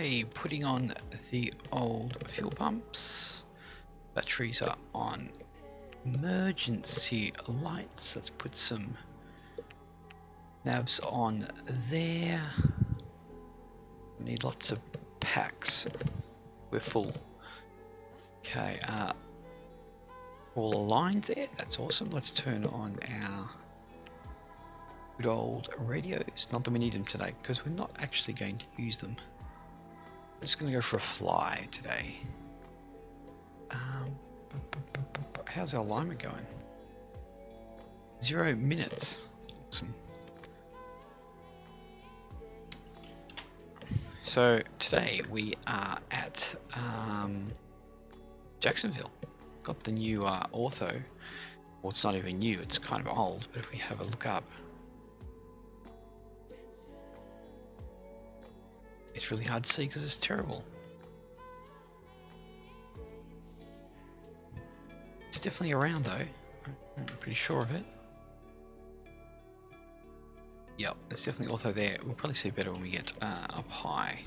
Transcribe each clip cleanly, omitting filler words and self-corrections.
Okay, putting on the old fuel pumps. Batteries are on. Emergency lights. Let's put some navs on there. We need lots of packs. We're full. Okay, all aligned there. That's awesome. Let's turn on our good old radios. Not that we need them today, because we're not actually going to use them. I'm just going to go for a fly today. How's our alignment going? 0 minutes. Awesome. So today we are at Jacksonville. Got the new Ortho. Well, it's not even new, it's kind of old, but if we have a look up, it's really hard to see because it's terrible. It's definitely around though. I'm pretty sure of it. Yep, it's definitely Ortho there. We'll probably see better when we get up high.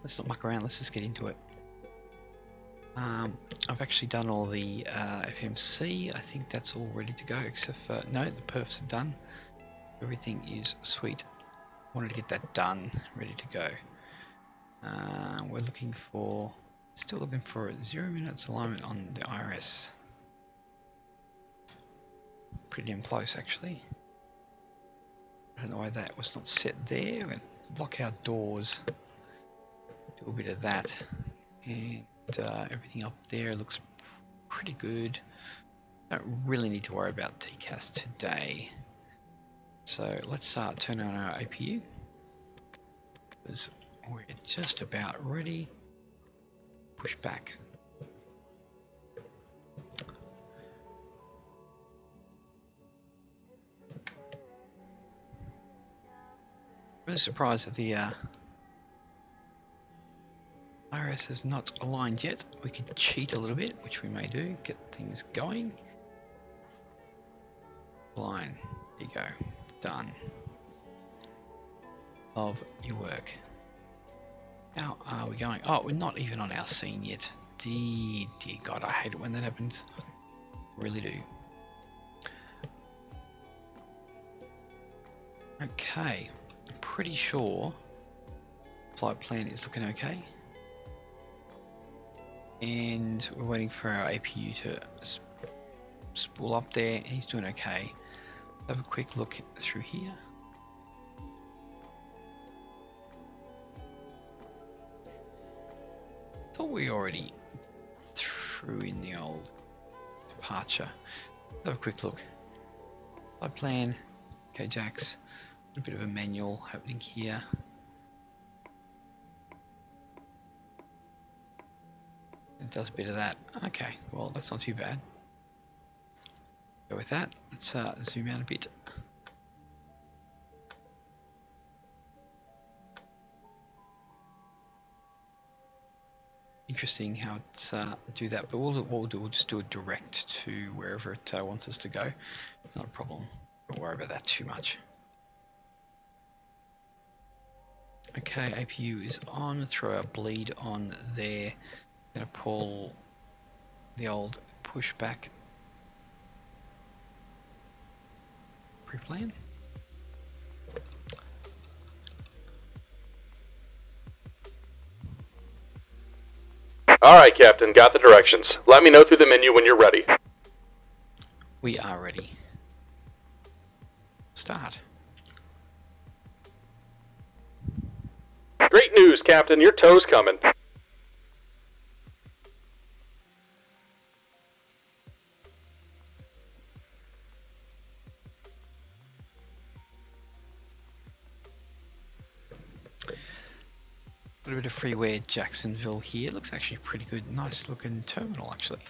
Let's not muck around, let's just get into it. I've actually done all the FMC. I think that's all ready to go, except for, no, the perfs are done. Everything is sweet. Wanted to get that done, ready to go. We're looking for, still looking for 0 minutes alignment on the IRS. Pretty damn close actually. I don't know why that was not set there. We're going to block our doors, do a bit of that, and everything up there looks pretty good. Don't really need to worry about TCAS today. So let's turn on our APU, because we're just about ready. Push back. Really surprised that the IRS is not aligned yet. We could cheat a little bit, which we may do, get things going. Line, there you go, done. Love your work. How are we going? Oh, we're not even on our scene yet. Dear God, I hate it when that happens. Really do. Okay, I'm pretty sure flight plan is looking okay. And we're waiting for our APU to spool up there, and he's doing okay. Have a quick look through here. Thought we already threw in the old departure. Have a quick look. Flight plan, KJAX, a bit of a manual happening here. It does a bit of that. Okay, well that's not too bad. Go with that. Let's zoom out a bit. Interesting how it's do that, but we'll just do it direct to wherever it wants us to go. Not a problem. Don't worry about that too much. Okay, APU is on. Throw our bleed on there. Gonna pull the old pushback pre-plan. Alright, Captain, got the directions. Let me know through the menu when you're ready. We are ready. Start. Great news, Captain, your tow's coming. A little bit of freeware Jacksonville here. Looks actually pretty good. Nice looking terminal actually.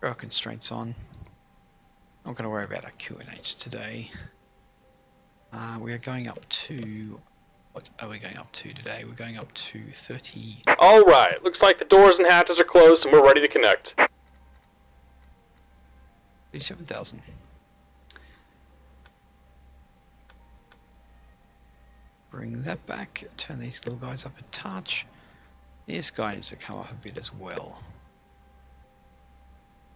Our constraints on. Not going to worry about our QNH today. We are going up to... What are we going up to today? We're going up to 30... Alright, looks like the doors and hatches are closed and we're ready to connect. 37,000. Bring that back, turn these little guys up a touch. This guy needs to come up a bit as well.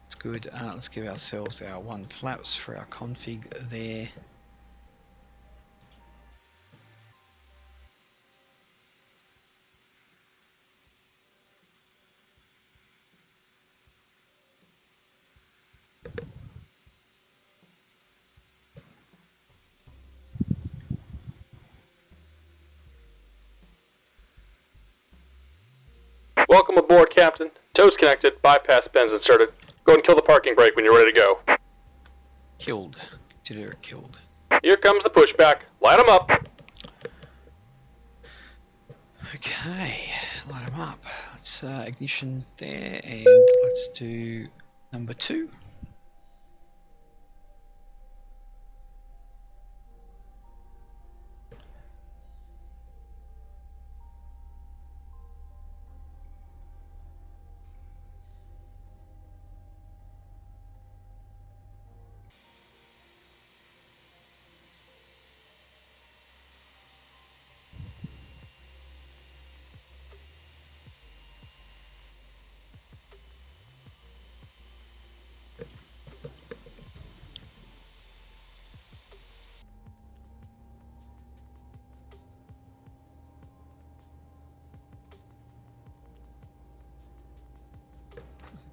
It's good. Let's give ourselves our 1 flaps for our config there. Welcome aboard, Captain. Toes connected, bypass pins inserted. Go and kill the parking brake when you're ready to go. Killed. Consider it killed. Here comes the pushback. Light them up. Okay, light them up. Let's ignition there, and let's do number 2.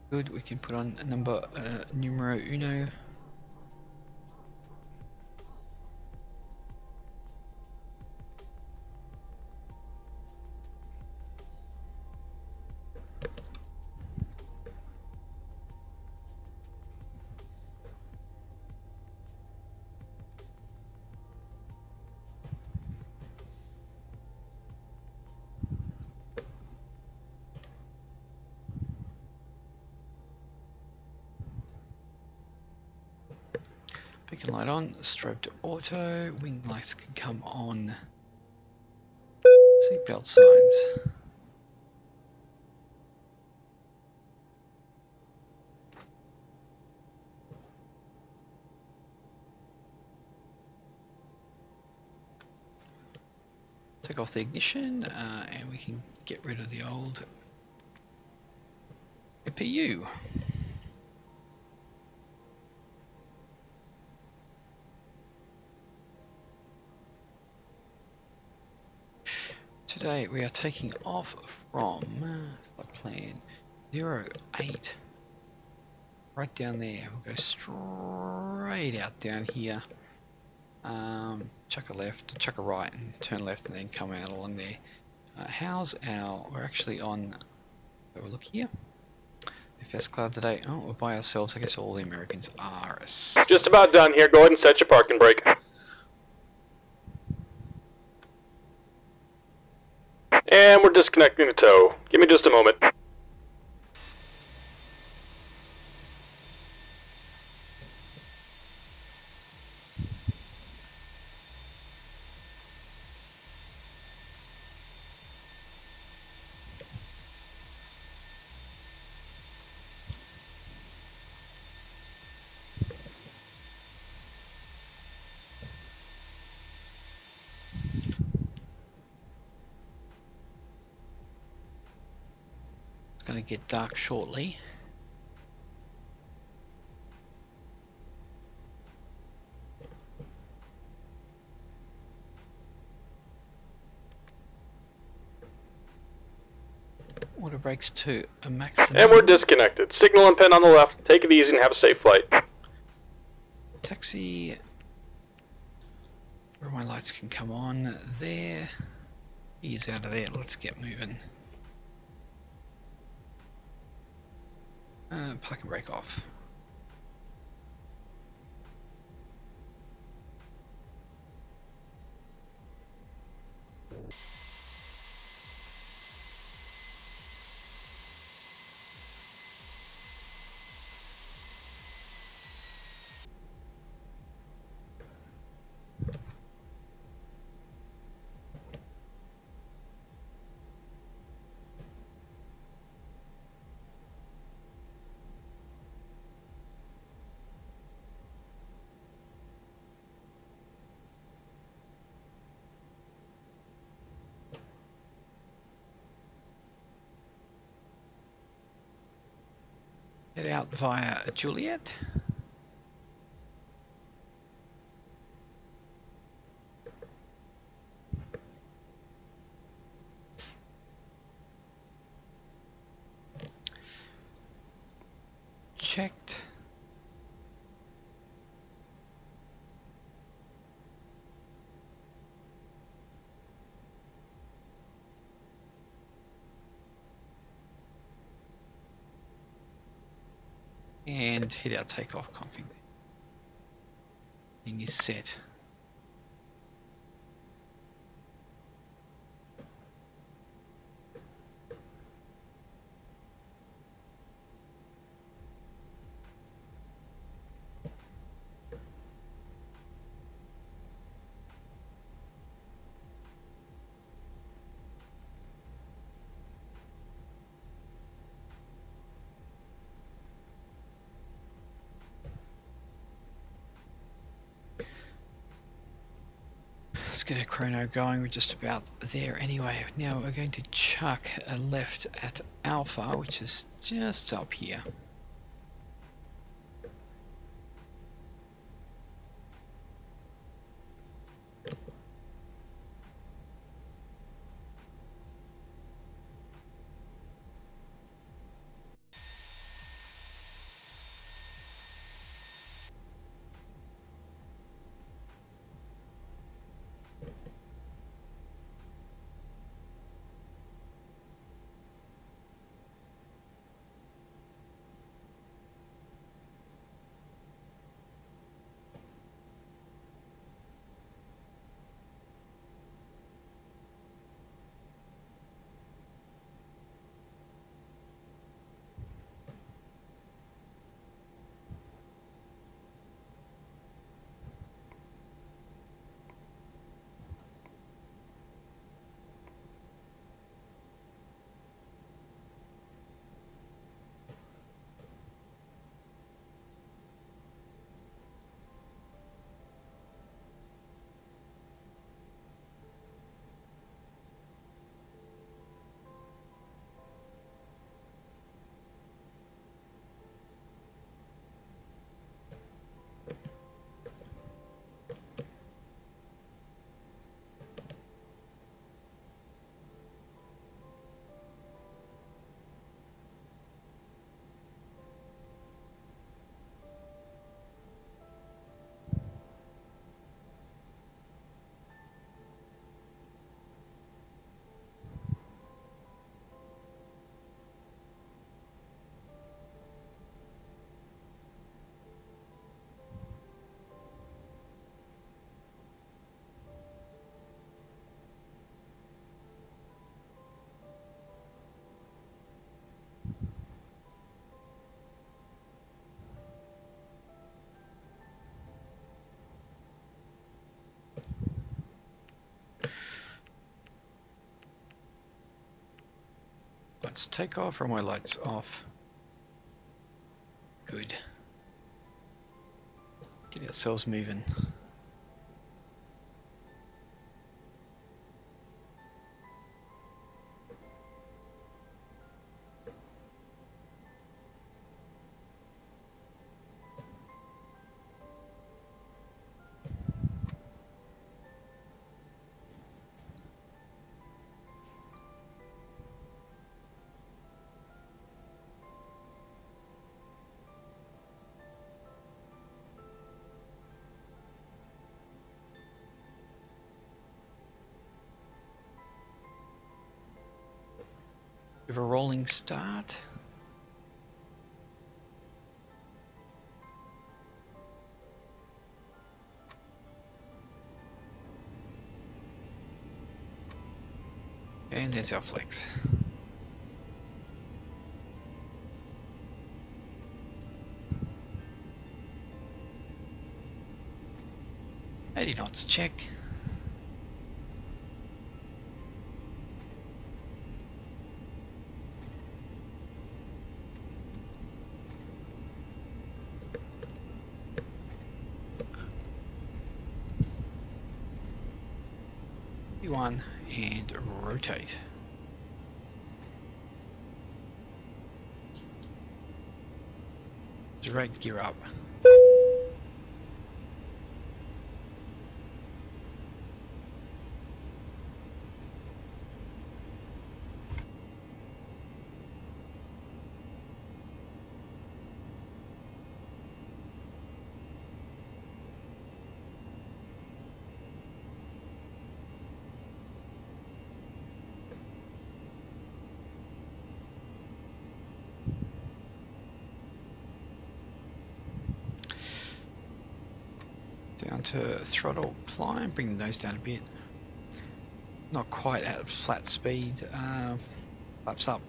Good, we can put on a number numero uno. Beacon light on, strobe to auto, wing lights can come on, seatbelt signs. Take off the ignition and we can get rid of the old APU. Today we are taking off from flight plan 08, right down there. We'll go straight out down here, chuck a left, chuck a right, and turn left, and then come out along there. We're actually on, have a look here, FS Cloud today. Oh, we're by ourselves. I guess all the Americans are. Just about done here. Go ahead and set your parking brake. And we're disconnecting the tow. Give me just a moment. Going to get dark shortly. Water brakes to a maximum. And we're disconnected. Signal and pin on the left. Take it easy and have a safe flight. Taxi. Where my lights can come on there. He's out of there. Let's get moving. Parking brake off. Head out via Juliet. Checked. And hit our takeoff config. Thing is set. Let's get our chrono going. We're just about there anyway. Now we're going to chuck a left at Alpha, which is just up here. Let's take off, or my lights off. Good. Get ourselves moving. We have a rolling start. And there's our flex. Eighty knots, check. One and rotate. Drag gear up. Down to throttle climb, bring the nose down a bit. Not quite at flat speed, flaps up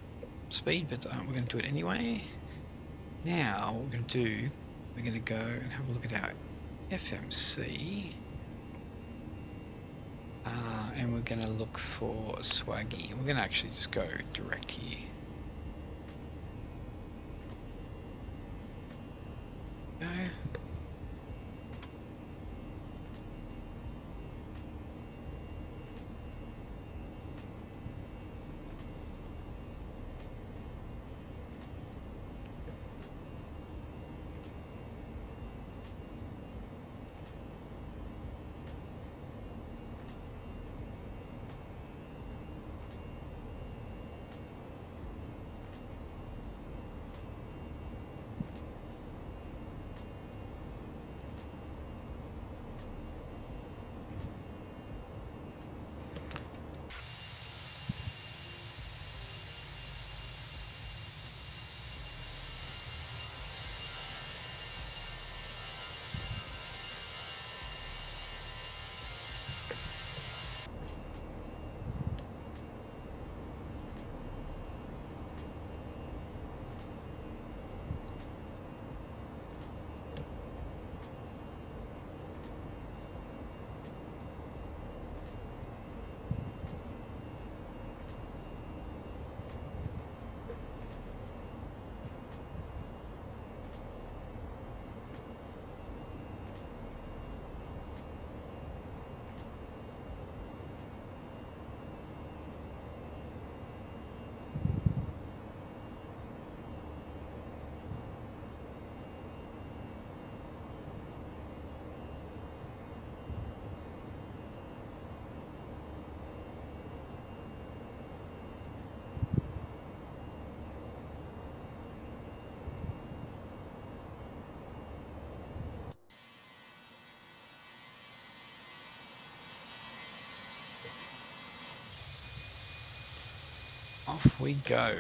speed, but we're going to do it anyway. Now what we're going to do, we're going to go and have a look at our FMC. And we're going to look for Swaggy. We're going to actually just go direct here. Go. Off we go.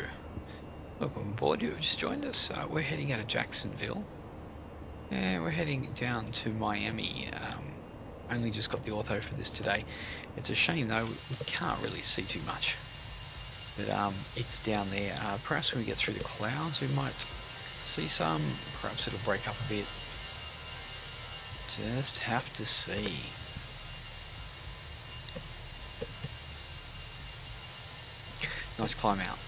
Welcome aboard, you have just joined us. We're heading out of Jacksonville. And we're heading down to Miami. Only just got the ortho for this today. It's a shame though, we can't really see too much. But it's down there. Perhaps when we get through the clouds we might see some. Perhaps it'll break up a bit. Just have to see. Nice climb out.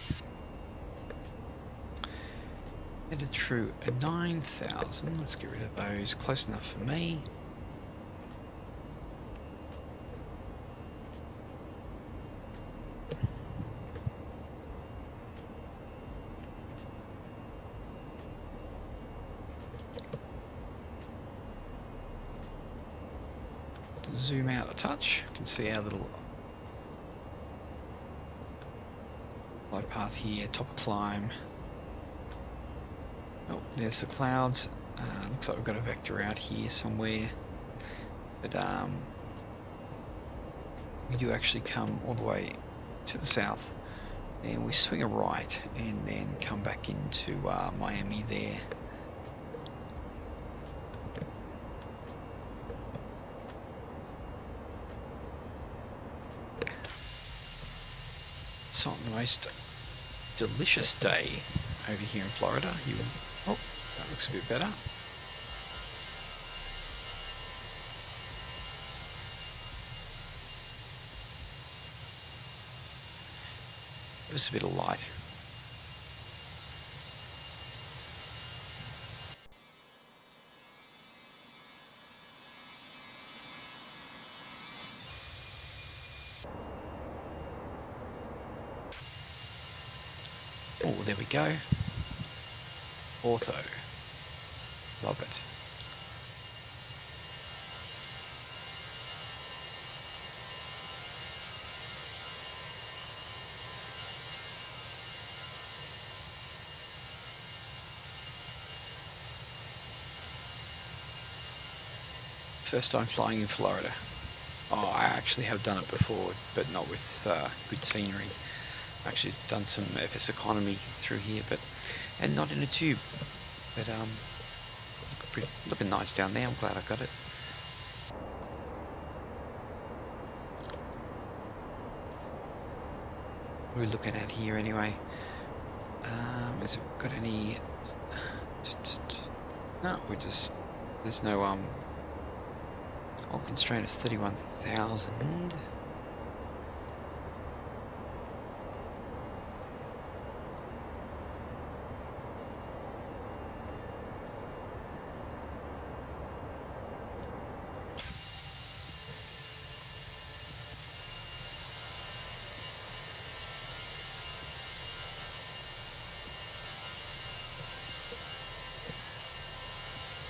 Headed through a 9,000. Let's get rid of those. Close enough for me. Zoom out a touch. You can see our little glide path here, top climb. Oh, there's the clouds. Looks like we've got a vector out here somewhere. But we do actually come all the way to the south. And we swing a right and then come back into Miami there. It's not the most delicious day over here in Florida. Oh, that looks a bit better. Just a bit of light. Oh, there we go. Ortho. Love it. First time flying in Florida. Oh, I actually have done it before, but not with good scenery. Actually done some FS economy through here, and not in a tube. But looking nice down there. I'm glad I got it. What are we looking at here anyway? Has it got any? No, there's no constraint of 31,000.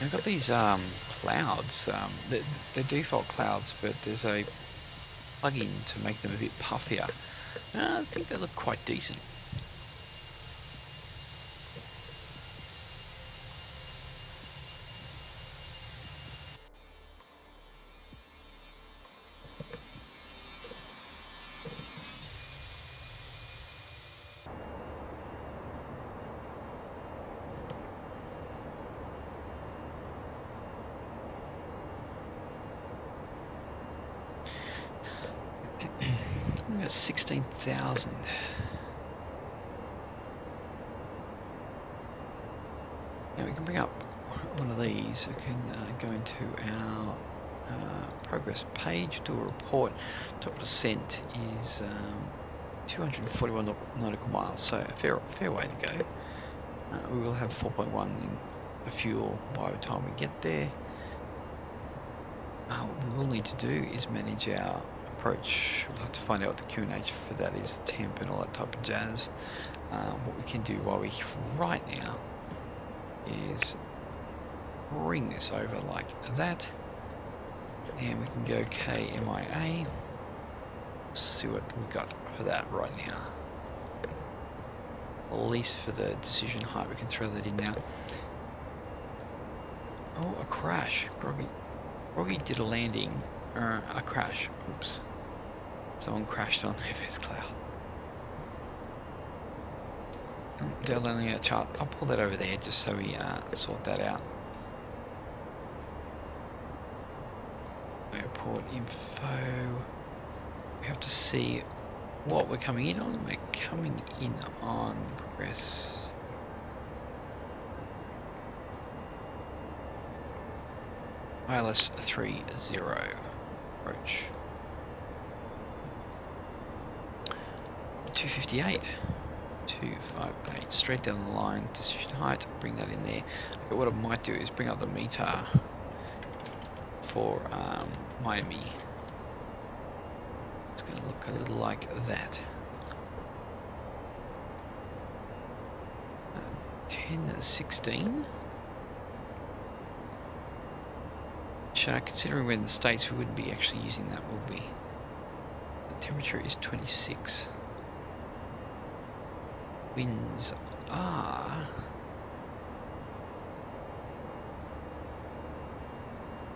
I've got these clouds, they're default clouds, but there's a plugin to make them a bit puffier. I think they look quite decent. We got 16,000. Now we can bring up one of these. We can go into our progress page, do a report. Total descent is 241 nautical miles, so a fair way to go. We will have 4.1 in the fuel by the time we get there. What we will need to do is manage our approach. We'll have to find out what the QNH for that is, temp and all that type of jazz. What we can do right now is bring this over like that, and we can go KMIA. See what we've got for that right now. At least for the decision height, we can throw that in now. Oh, a crash. Groggy did a landing, a crash. Oops. Someone crashed on FS Cloud. Downloading a chart. I'll pull that over there just so we sort that out. Airport info. We have to see what we're coming in on. We're coming in on progress. ILS 30 approach. 258. 258. Straight down the line. Decision height. Bring that in there. But what I might do is bring up the meter for Miami. It's going to look a little like that. 10:16. Considering we're in the States, we wouldn't be actually using that, would we? The temperature is 26. Winds are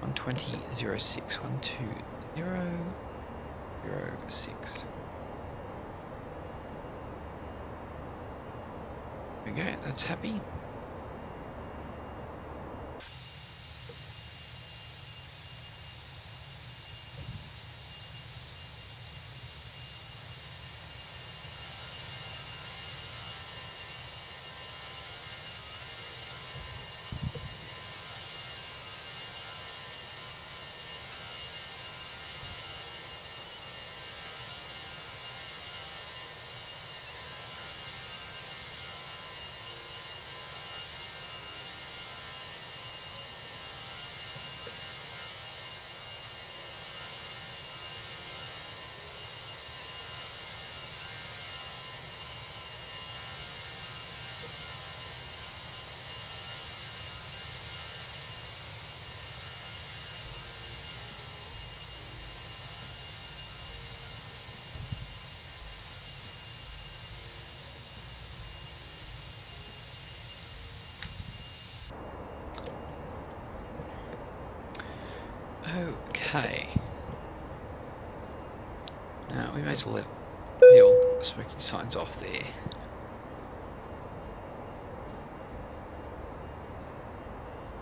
120.06. 120.06. There we go, that's happy. to let the old smoking signs off there.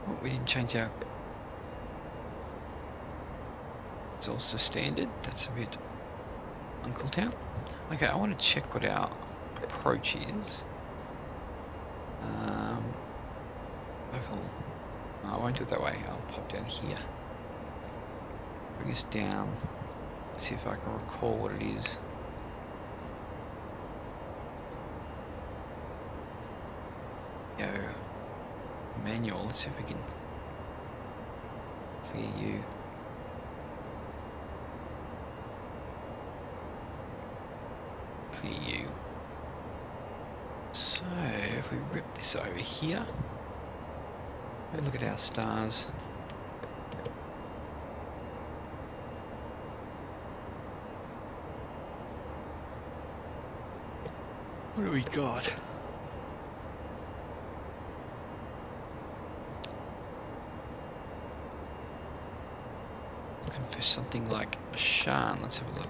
Oh, we didn't change our exhaust to standard. That's a bit Uncle Town. Okay, I want to check what our approach is. Oval. No, I won't do it that way. I'll pop down here. Bring us down. See if I can recall what it is. Go manual. Let's see if we can clear you. Clear you. So if we rip this over here, look at our stars. What do we got? Looking for something like a Shan. Let's have a look.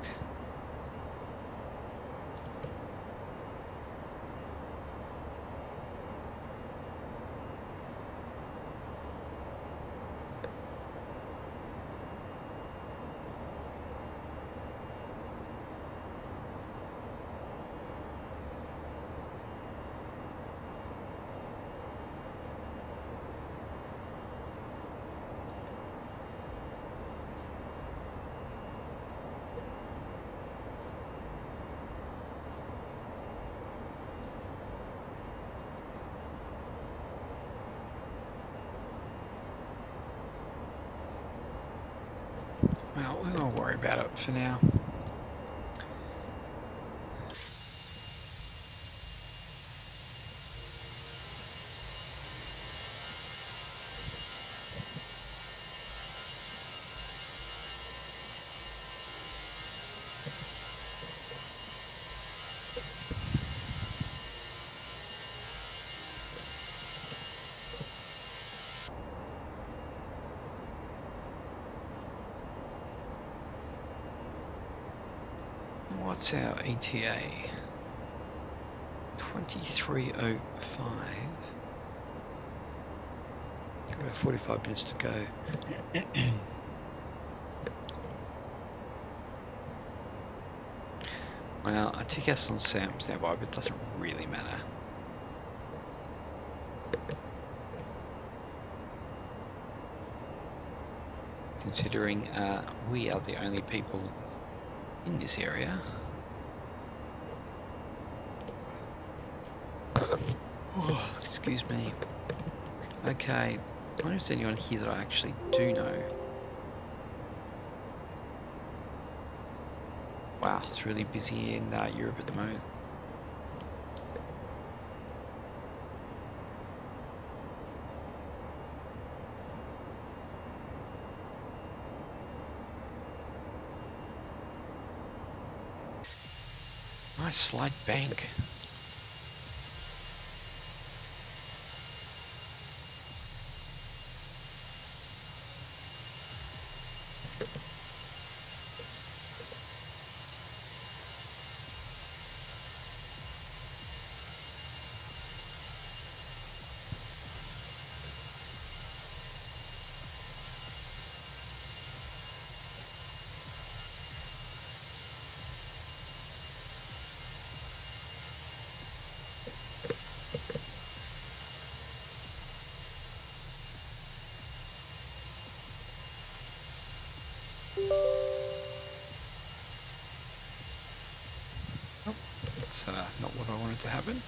Well, we won't worry about it for now. What's our ETA? 23:05. Got about 45 minutes to go. Well, I take us on Sam's now, but it doesn't really matter. Considering we are the only people in this area. Oh, excuse me. Okay, I wonder if there's anyone here that I actually do know. Wow, it's really busy in Europe at the moment. Nice slight bank. Oh, that's not what I wanted to happen.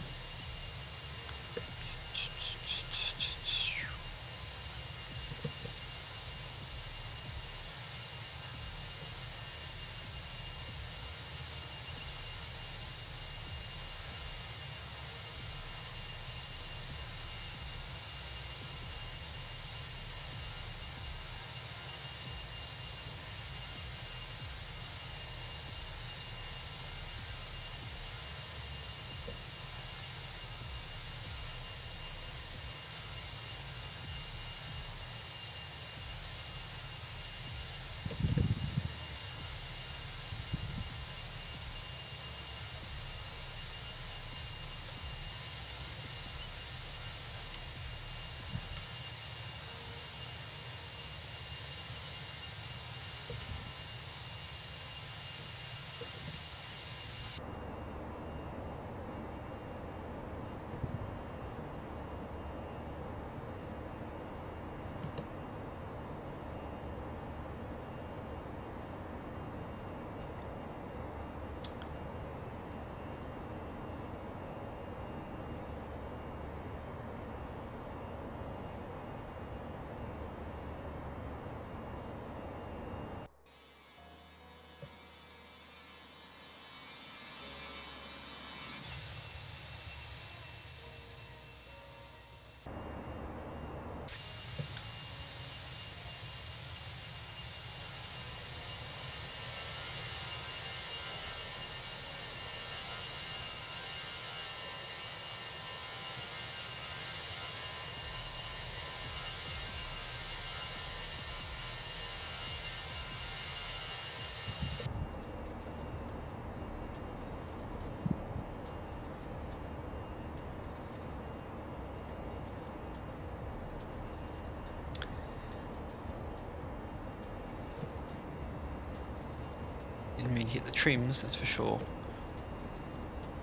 Didn't mean to hit the trims, that's for sure.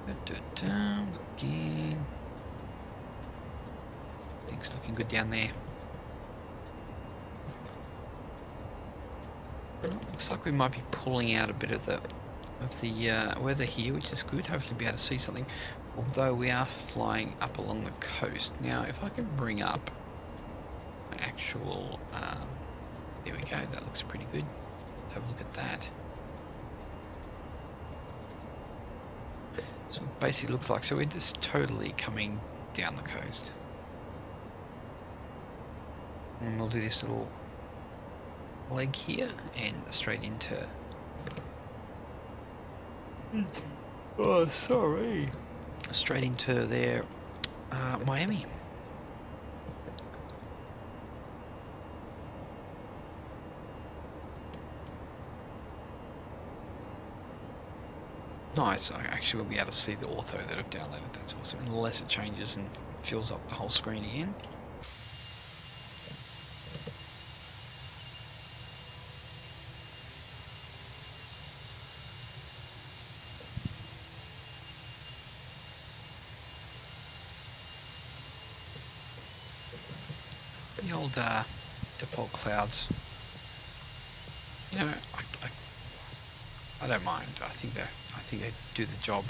Looking. Things looking good down there. Well, looks like we might be pulling out a bit of the weather here, which is good. Hopefully be able to see something. Although we are flying up along the coast. Now, if I can bring up my actual, there we go. That looks pretty good. Let's have a look at that. So it basically looks like, so we're just totally coming down the coast. And we'll do this little leg here and straight into... Oh, sorry. Straight into their Miami. Nice. I actually will be able to see the ortho that I've downloaded. That's awesome. Unless it changes and fills up the whole screen again. The old default clouds. You know, I don't mind. I think they do the job.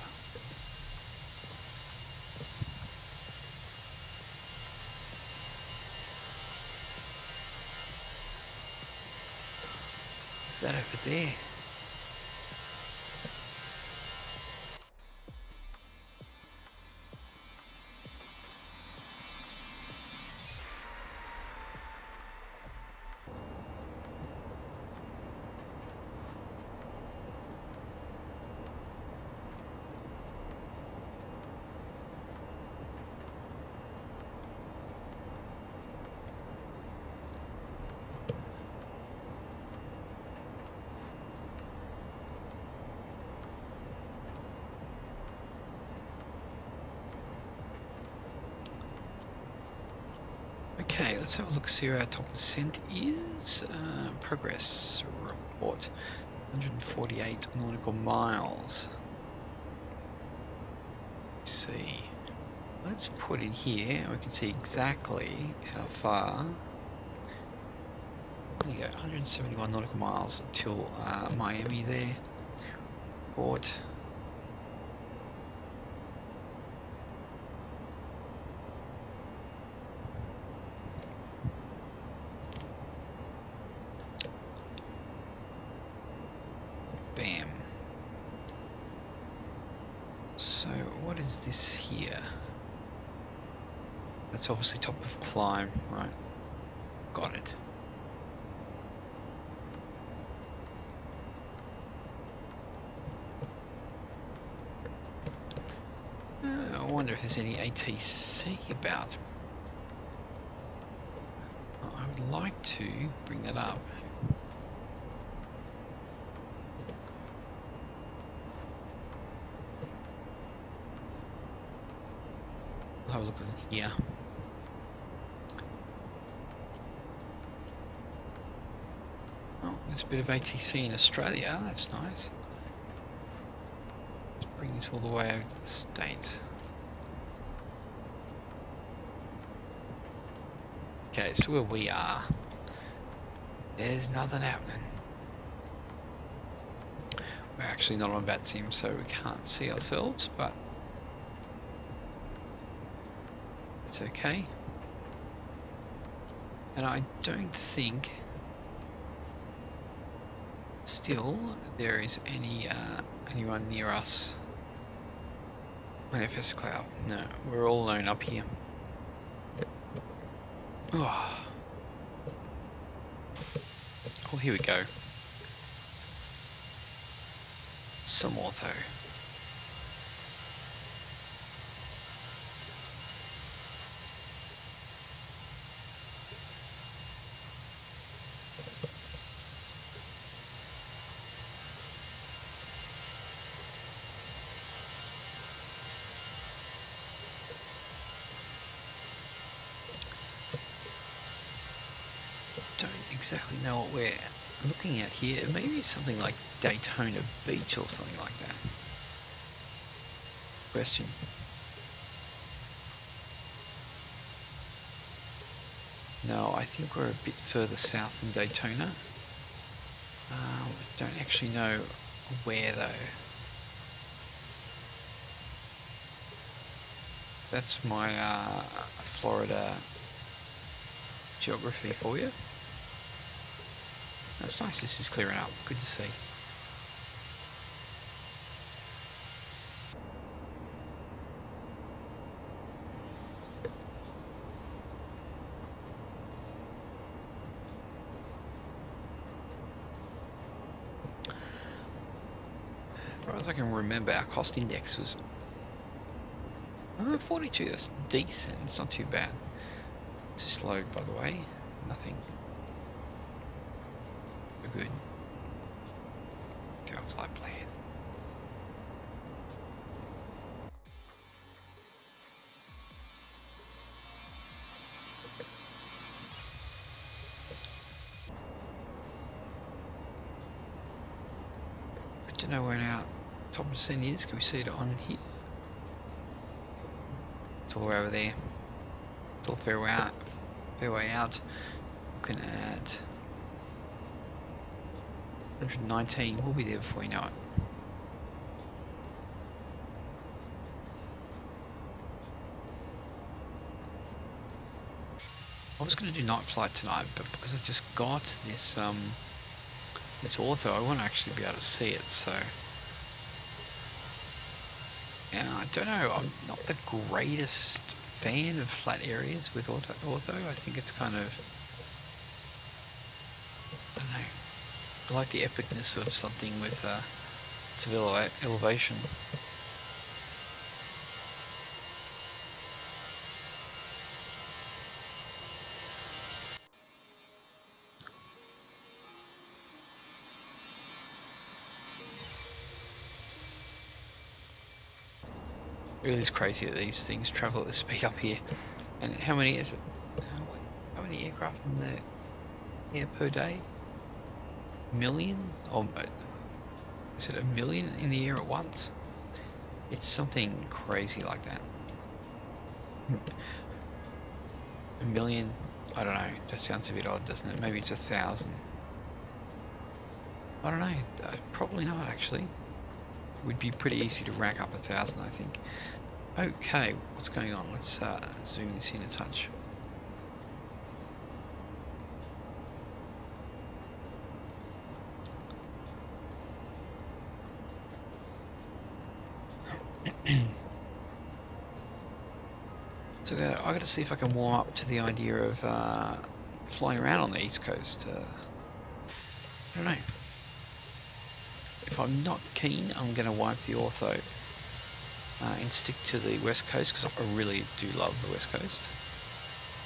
Is that over there? Okay, let's have a look, see where our top percent is. Progress report, 148 nautical miles. Let's see. Let's put in here, we can see exactly how far. There you go, 171 nautical miles till Miami there. Port. This here, that's obviously top of climb, right? Got it. I wonder if there's any ATC about. I would like to bring that up. Have a look at here. Oh, there's a bit of ATC in Australia, that's nice. Let's bring this all the way over to the States. Okay, so where we are, there's nothing happening. We're actually not on VATSIM, so we can't see ourselves, but it's okay. And I don't think still there is anyone near us on FS Cloud. No, we're all alone up here. Oh, here we go. Some ortho. Don't exactly know what we're looking at here, maybe something like Daytona Beach or something like that. Question. No, I think we're a bit further south than Daytona. Don't actually know where though. That's my Florida geography for you. That's nice, this is clearing up, good to see. As far as I can remember, our cost index was 42, that's decent, it's not too bad. It's just load, by the way, nothing. We're good. Do our flight plan. Good to know where our top descent is. Can we see it on here? It's all the way over there. It's all fair way out. Looking at 119. We'll be there before we know it. I was going to do night flight tonight, but because I just got this this Ortho, I want to actually be able to see it. So yeah, I don't know. I'm not the greatest fan of flat areas with Ortho. I think it's kind of, I don't know. I like the epicness of something with civil elevation. It really is crazy that these things travel at the speed up here. And how many is it? How many aircraft in the air per day? A million? Or is it a million in the air at once? It's something crazy like that. A million? I don't know. That sounds a bit odd, doesn't it? Maybe it's 1,000. I don't know. Probably not, actually. It would be pretty easy to rack up 1,000, I think. Okay, what's going on? Let's zoom this in a touch. So I got to see if I can warm up to the idea of flying around on the East Coast. I don't know. If I'm not keen, I'm going to wipe the Ortho and stick to the West Coast because I really do love the West Coast.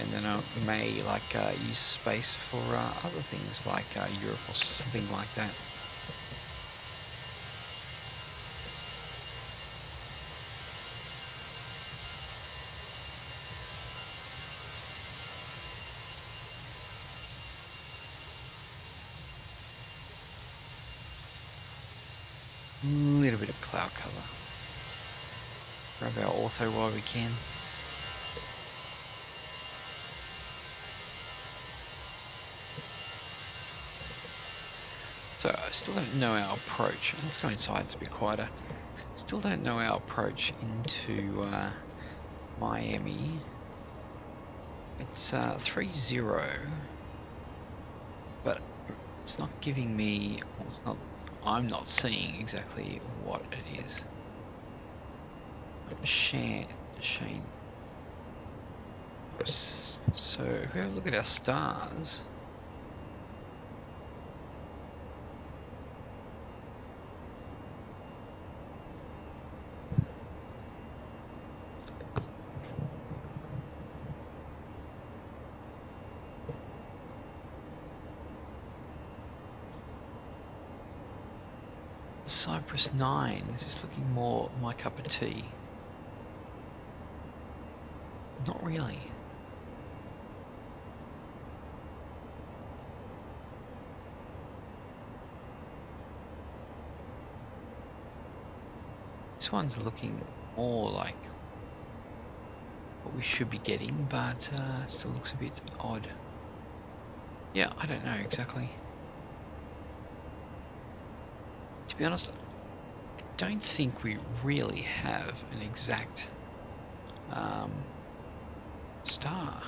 And then I may use space for other things like Europe or something like that. A little bit of cloud cover. Grab our Ortho while we can. So I still don't know our approach. Let's go inside, it's a bit quieter. Still don't know our approach into Miami. It's 3-0, but it's not giving me, well, it's not, I'm not seeing exactly what it is. Shane. So if we have a look at our stars, Cypress 9, this is looking more my cup of tea. Not really. This one's looking more like what we should be getting, but it still looks a bit odd. Yeah, I don't know exactly. To be honest, I don't think we really have an exact star.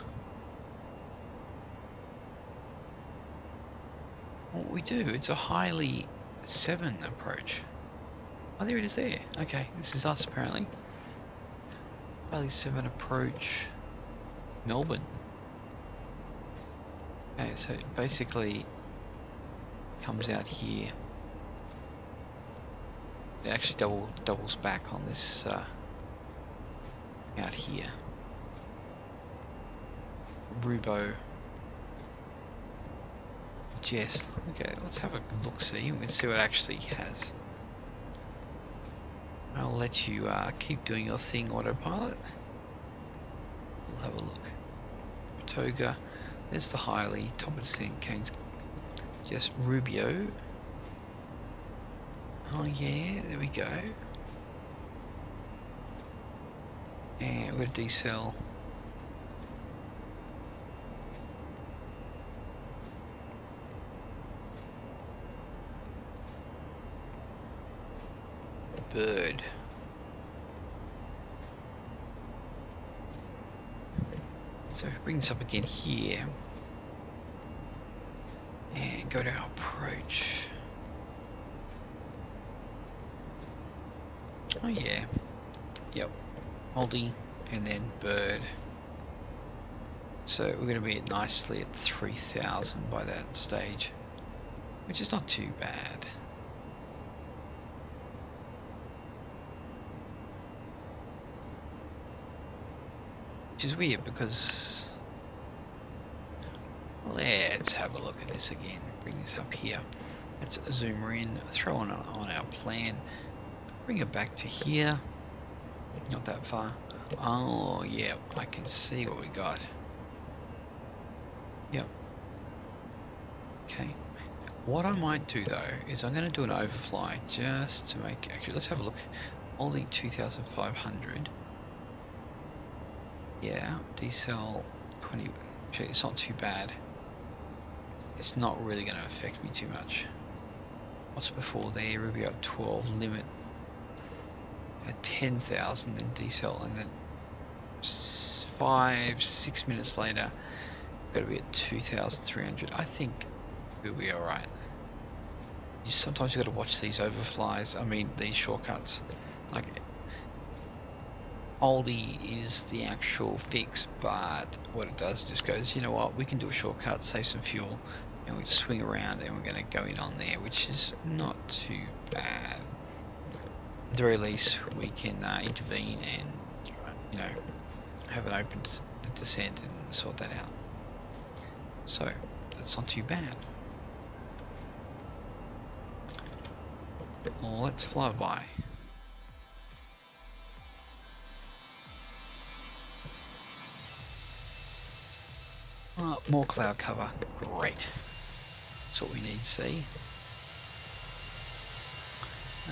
What we do, it's a highly 7 approach. Oh, there it is there. Okay, this is us apparently. Highly 7 approach, Melbourne. Okay, so it basically comes out here. It actually doubles back on this out here. Rubo. Jess. Okay, let's have a look see. We can see what it actually has. I'll let you keep doing your thing, autopilot. We'll have a look. Toga. There's the highly top of the scene. Kane's just Rubio. Oh yeah, there we go. And we're decel. Bird. So bring this up again here and go to our approach. Oh yeah, yep, Moldy and then bird. So we're going to be nicely at 3,000 by that stage, which is not too bad. Which is weird because, let's have a look at this again. Bring this up here. Let's zoom her in, throw on our plan, bring it back to here. Not that far. Oh yeah, I can see what we got. Yep. Okay. What I might do though is I'm going to do an overfly just to make. Actually, let's have a look. Only 2,500. Yeah, decel 20. Actually, it's not too bad. It's not really going to affect me too much. What's before there? Ruby up 12 limit at 10,000, then decel, and then 5-6 minutes later, got to be at 2,300. I think we'll be all right. Sometimes you got to watch these overflies. I mean, these shortcuts. Like, oldie is the actual fix, but what it does, it just goes, you know what, we can do a shortcut, save some fuel, and we just swing around and we're going to go in on there, which is not too bad. At the very least, we can intervene and, you know, have an open descent and sort that out. So, that's not too bad. Let's fly by. Oh, more cloud cover, great. That's what we need to see.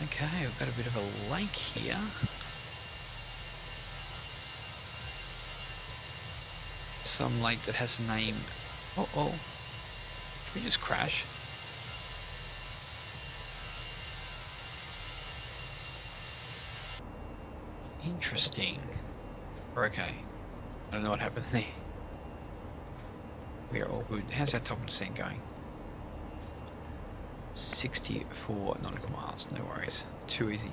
Okay, we've got a bit of a lake here. Some lake that has a name. Oh, did we just crash? Interesting. We're okay. I don't know what happened there. We are all good. How's our top of the scene going? 64 nautical miles, no worries. Too easy.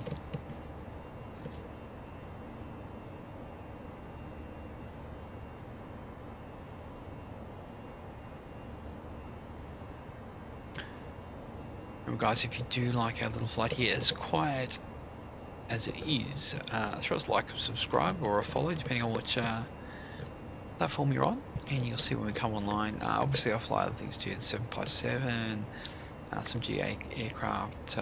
Remember guys, if you do like our little flight here, as quiet as it is, throw us a like, subscribe or a follow depending on which platform you're on, and you'll see when we come online. Obviously I fly other things too, the 757, some GA aircraft,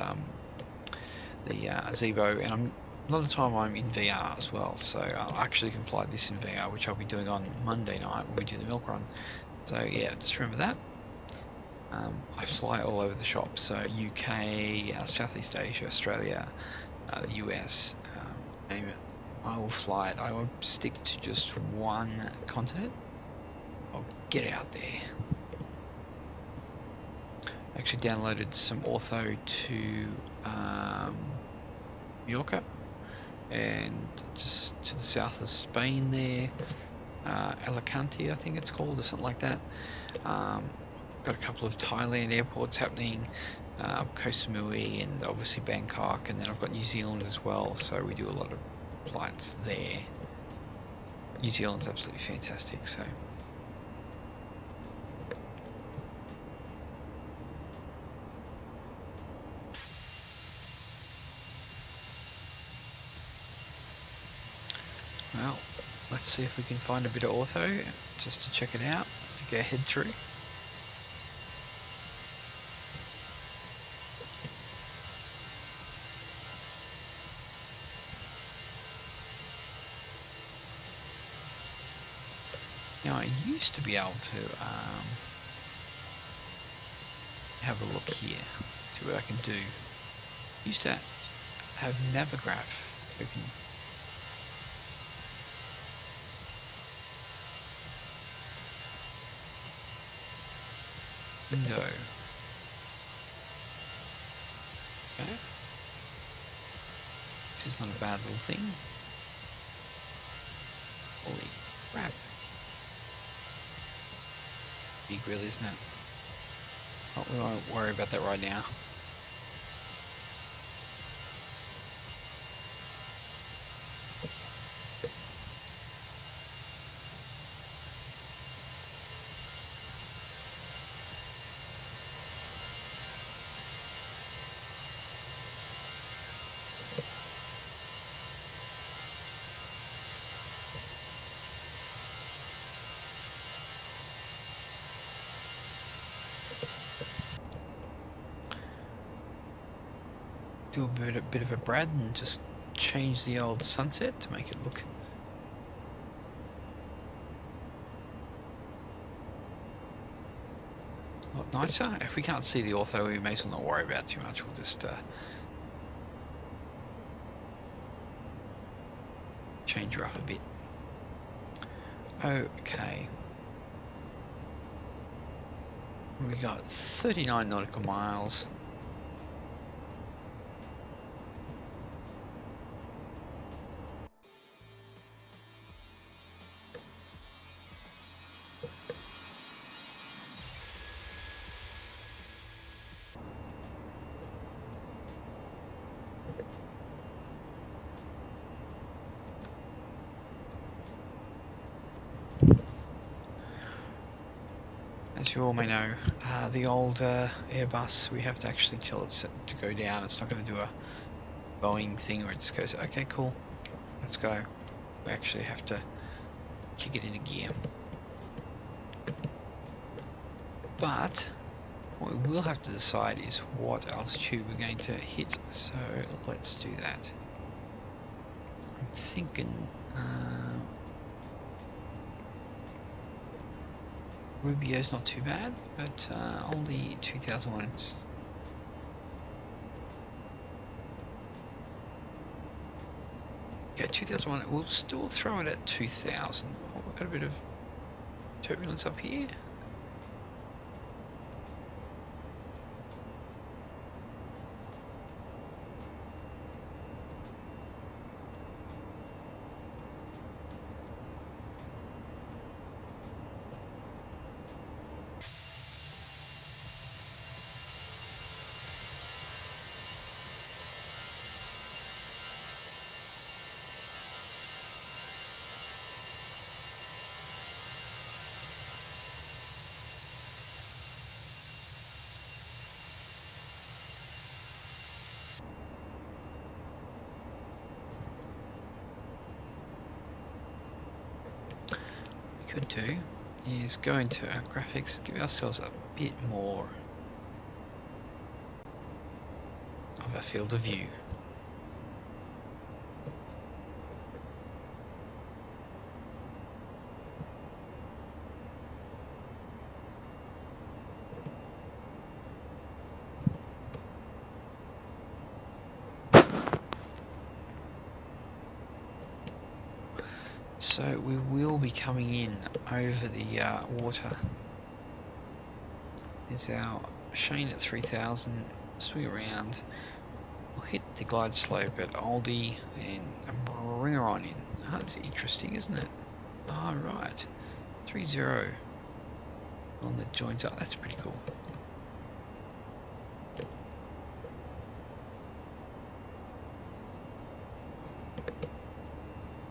the Zebo, and a lot of the time I'm in VR as well, so I actually can fly this in VR, which I'll be doing on Monday night when we do the milk run. So yeah, just remember that. I fly all over the shop, so UK, Southeast Asia, Australia, the US, name it. I will fly it. I will stick to just one continent. I'll get out there. Actually downloaded some Ortho to Mallorca, and just to the south of Spain there, Alicante I think it's called, or something like that. Got a couple of Thailand airports happening, Koh Samui and obviously Bangkok, and then I've got New Zealand as well, so we do a lot of flights there. New Zealand's absolutely fantastic, so. Well, let's see if we can find a bit of Ortho, just to check it out, stick our head through. Now I used to be able to have a look here, see what I can do. Used to have Navigraph open. Window. Okay. This is not a bad little thing. Holy crap. Big really, isn't it? Oh, we won't worry about that right now. Do a bit of a Brad and just change the old sunset to make it look a lot nicer. If we can't see the Ortho, we may as well not worry about it too much. We'll just change her up a bit. Okay. We got 39 nautical miles. As you all may know, the old Airbus, we have to actually tell it to go down. It's not going to do a Boeing thing where it just goes, okay, cool, let's go. We actually have to kick it into gear. But what we will have to decide is what altitude we're going to hit, so let's do that. I'm thinking Rubio's not too bad, but only 2001. Yeah, 2001. We'll still throw it at 2000. Oh, we've got a bit of turbulence up here. Could do is go into our graphics, give ourselves a bit more of a field of view. So we will be coming in over the water. There's our Shane at 3000, swing around, we'll hit the glide slope at Oldie and bring her on in. Oh, that's interesting, isn't it? Ah, right. 3-0 on the joins up, that's pretty cool.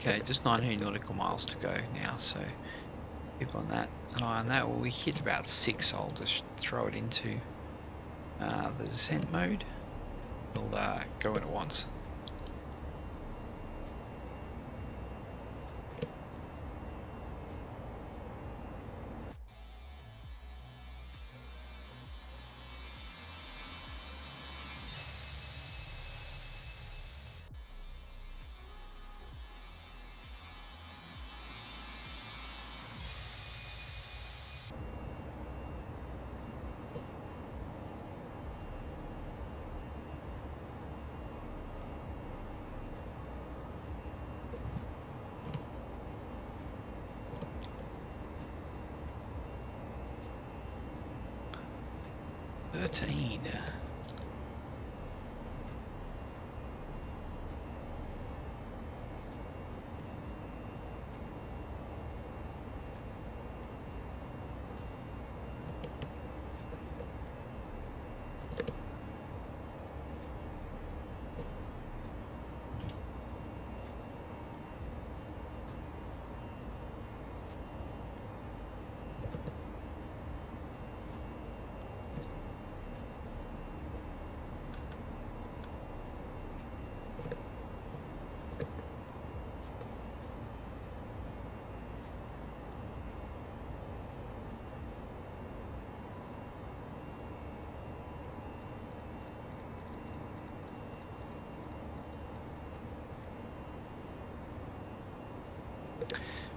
Okay, just 19 nautical miles to go now, so keep on that, an eye on that. When we hit about 6, I'll just throw it into the descent mode. We'll go in at once.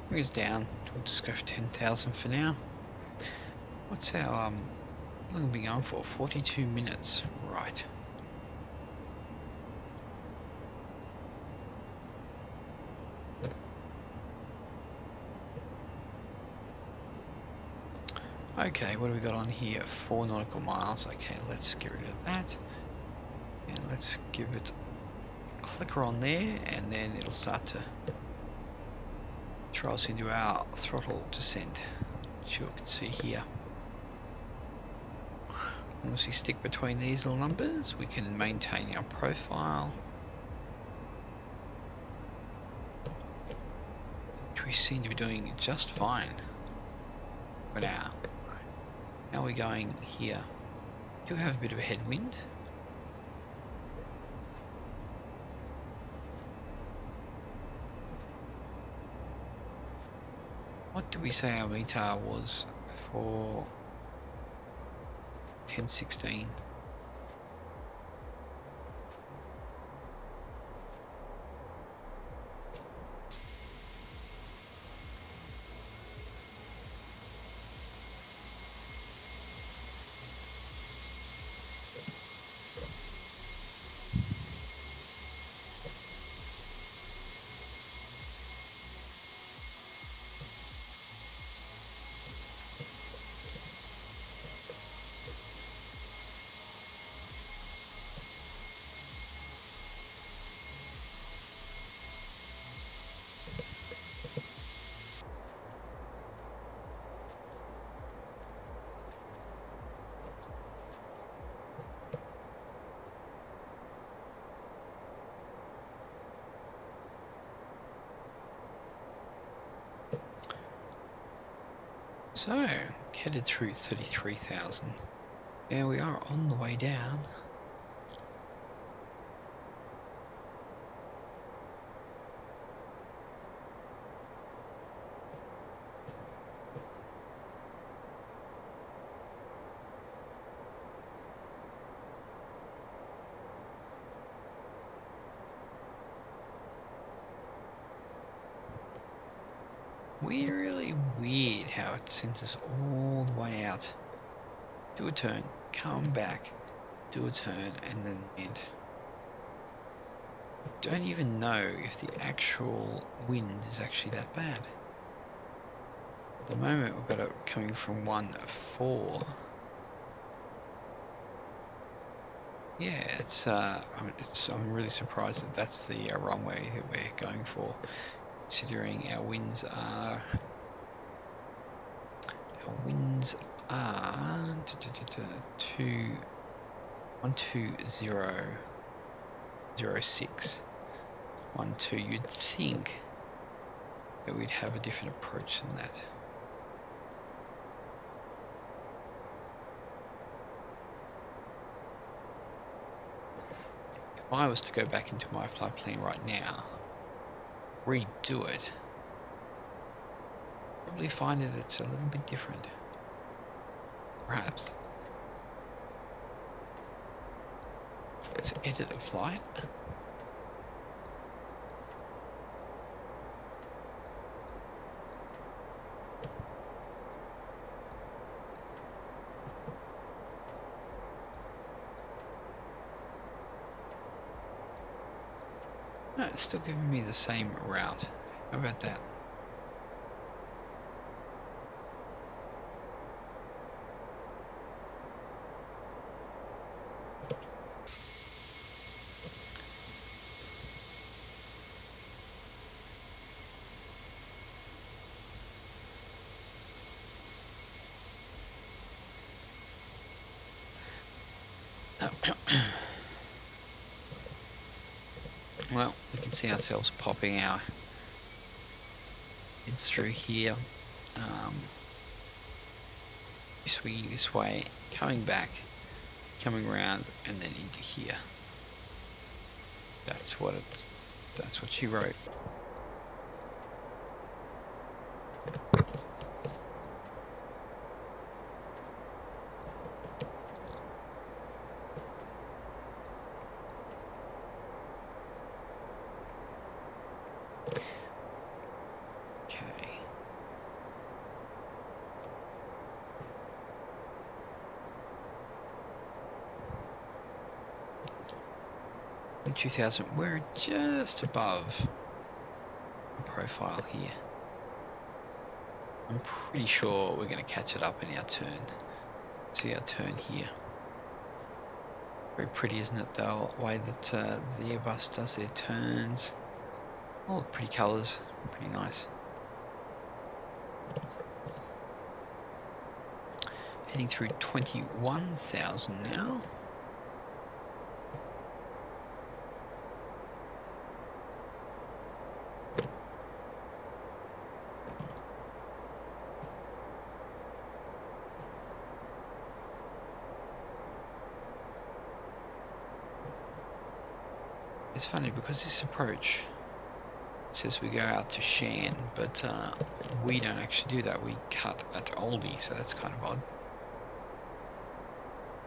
Bring us down. We'll just go for 10,000 for now. What's our how long have we been going for? 42 minutes. Right. Okay, what do we got on here? 4 nautical miles. Okay, let's get rid of that. And let's give it a clicker on there, and then it'll start to throw us into our throttle descent, which you can see here. Once we stick between these little numbers, we can maintain our profile, which we seem to be doing just fine for now. How are we going here? Do have a bit of a headwind. What did we say our METAR was for 1016? So, headed through 33,000. Yeah, we are on the way down. Really weird how it sends us all the way out. Do a turn, come back, do a turn, and then end. Don't even know if the actual wind is actually that bad. At the moment we've got it coming from 1-4. Yeah, I'm really surprised that that's the runway that we're going for, considering our winds are 120.06. 12. You'd think that we'd have a different approach than that. If I was to go back into my flight plan right now, redo it, probably find that it's a little bit different. Perhaps. Let's edit a flight. No, it's still giving me the same route. How about that? Well, we can see ourselves popping our heads through here, this way, coming back, coming around, and then into here. That's what she wrote. Okay. 2000, we're just above a profile here. I'm pretty sure we're going to catch it up in our turn. See our turn here. Very pretty, isn't it, the way that the Airbus does their turns. All pretty colours, pretty nice. Heading through 21,000 now. It's funny because this approach says we go out to Shan, but we don't actually do that. We cut at Oldie, so that's kind of odd.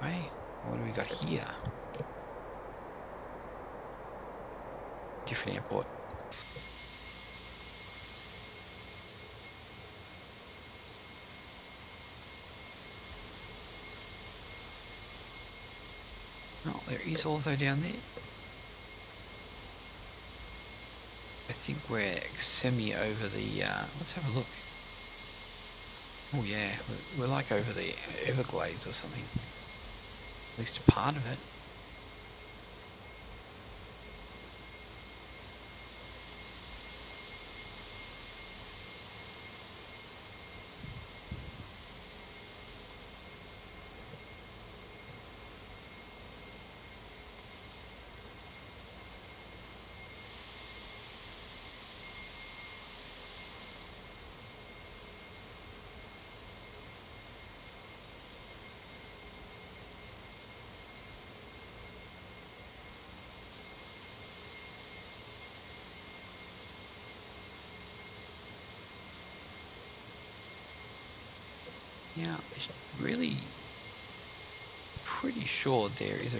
Hey, what do we got here? Different airport. Oh, there is Ortho down there. I think we're semi over the, let's have a look. Oh yeah, we're like over the Everglades or something. At least a part of it. Yeah, it's really pretty sure there is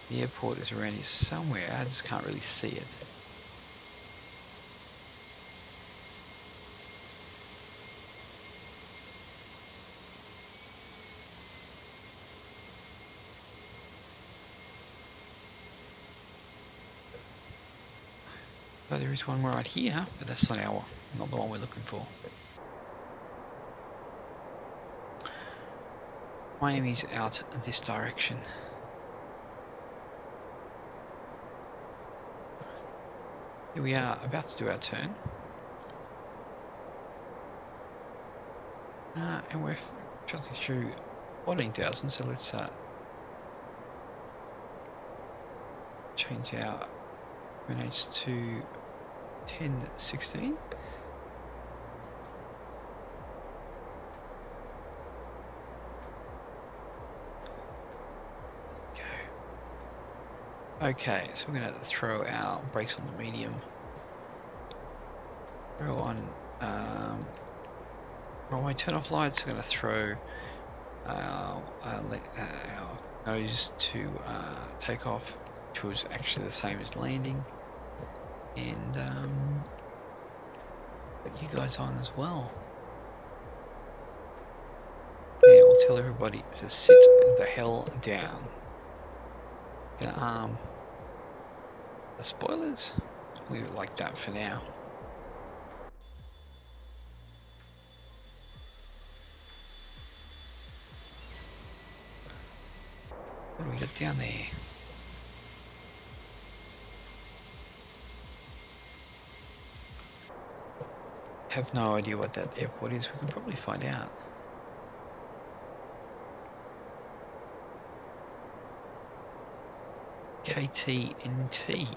the airport is around here somewhere. I just can't really see it. So there is one more right here, but that's not the one we're looking for. Miami's out this direction. Here we are, about to do our turn. And we're traveling through 14,000, so let's change our coordinates to 1016. Okay, so we're going to throw our brakes on the medium. Throw on runway turn-off lights. We're going to throw our nose to takeoff, which was actually the same as landing, and put you guys on as well. Yeah, we'll tell everybody to sit the hell down. Gonna arm the spoilers. Leave it like that for now. What do we got down there? Have no idea what that airport is. We can probably find out. KTNT.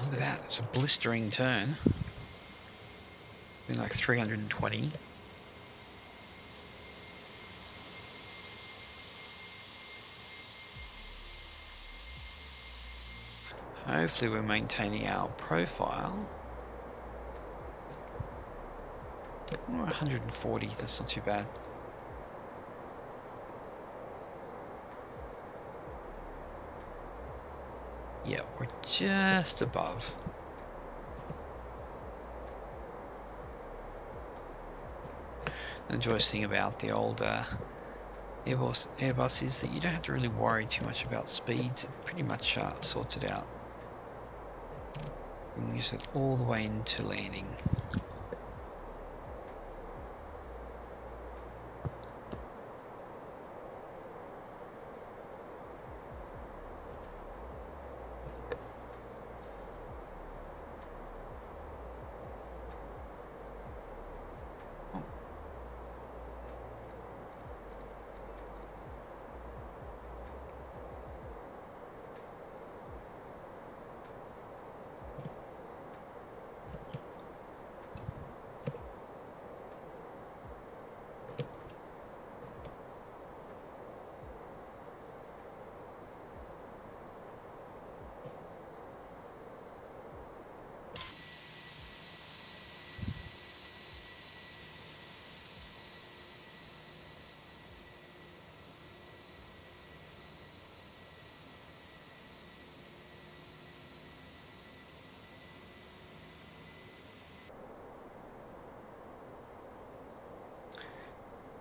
Look at that, it's a blistering turn. Been like 320. Hopefully we're maintaining our profile. 140, that's not too bad. Yeah, we're just above. The joyous thing about the old Airbus is that you don't have to really worry too much about speeds. It pretty much sorts it out. You can use it all the way into landing.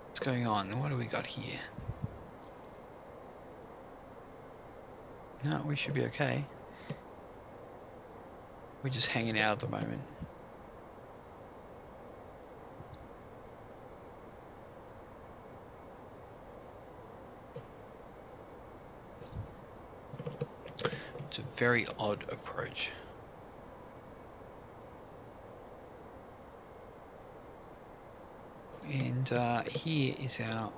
What's going on? What do we got here? No, we should be okay. We're just hanging out at the moment. It's a very odd approach. And here is our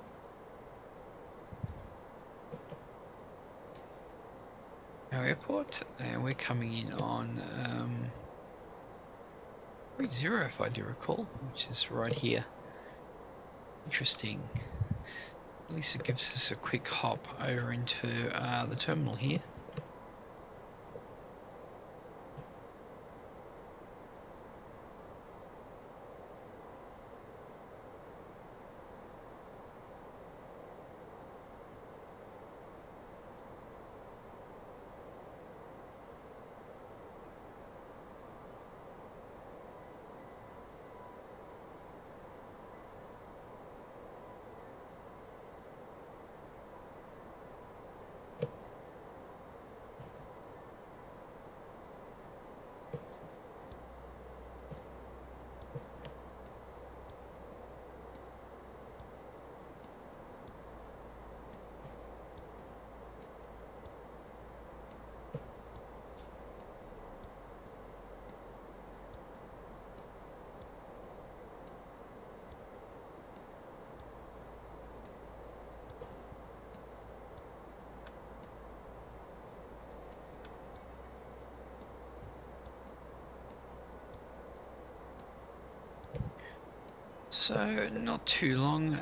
airport, and we're coming in on 30 if I do recall, which is right here. Interesting. At least it gives us a quick hop over into the terminal here. So not too long,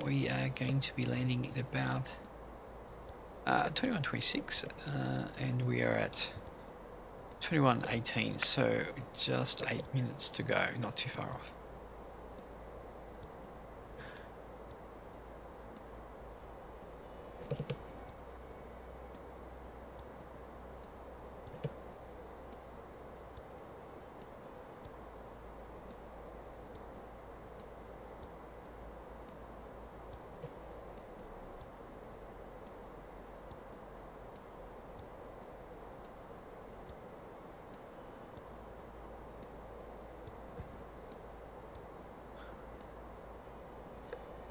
we are going to be landing at about 21:26, and we are at 21:18, so just 8 minutes to go, not too far off.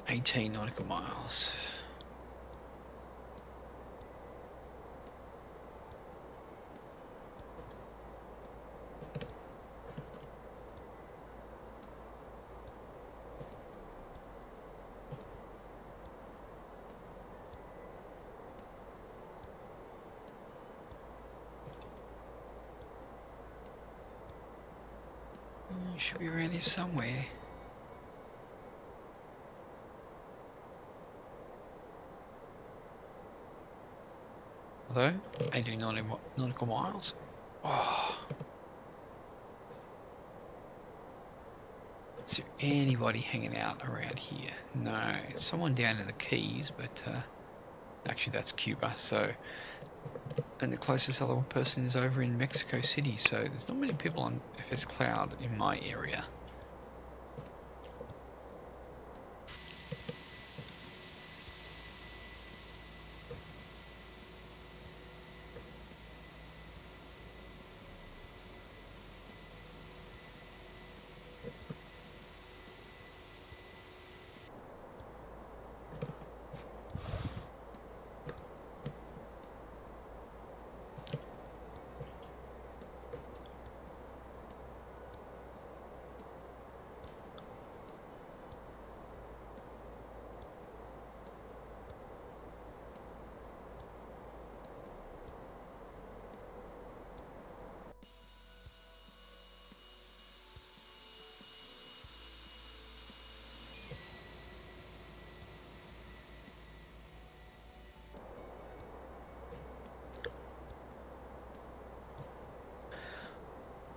$18 nautical miles. Should be around here somewhere. Although, 18 nautical miles. Oh. Is there anybody hanging out around here? No, it's someone down in the Keys, but actually that's Cuba. So, and the closest other person is over in Mexico City. So there's not many people on FS Cloud in my area.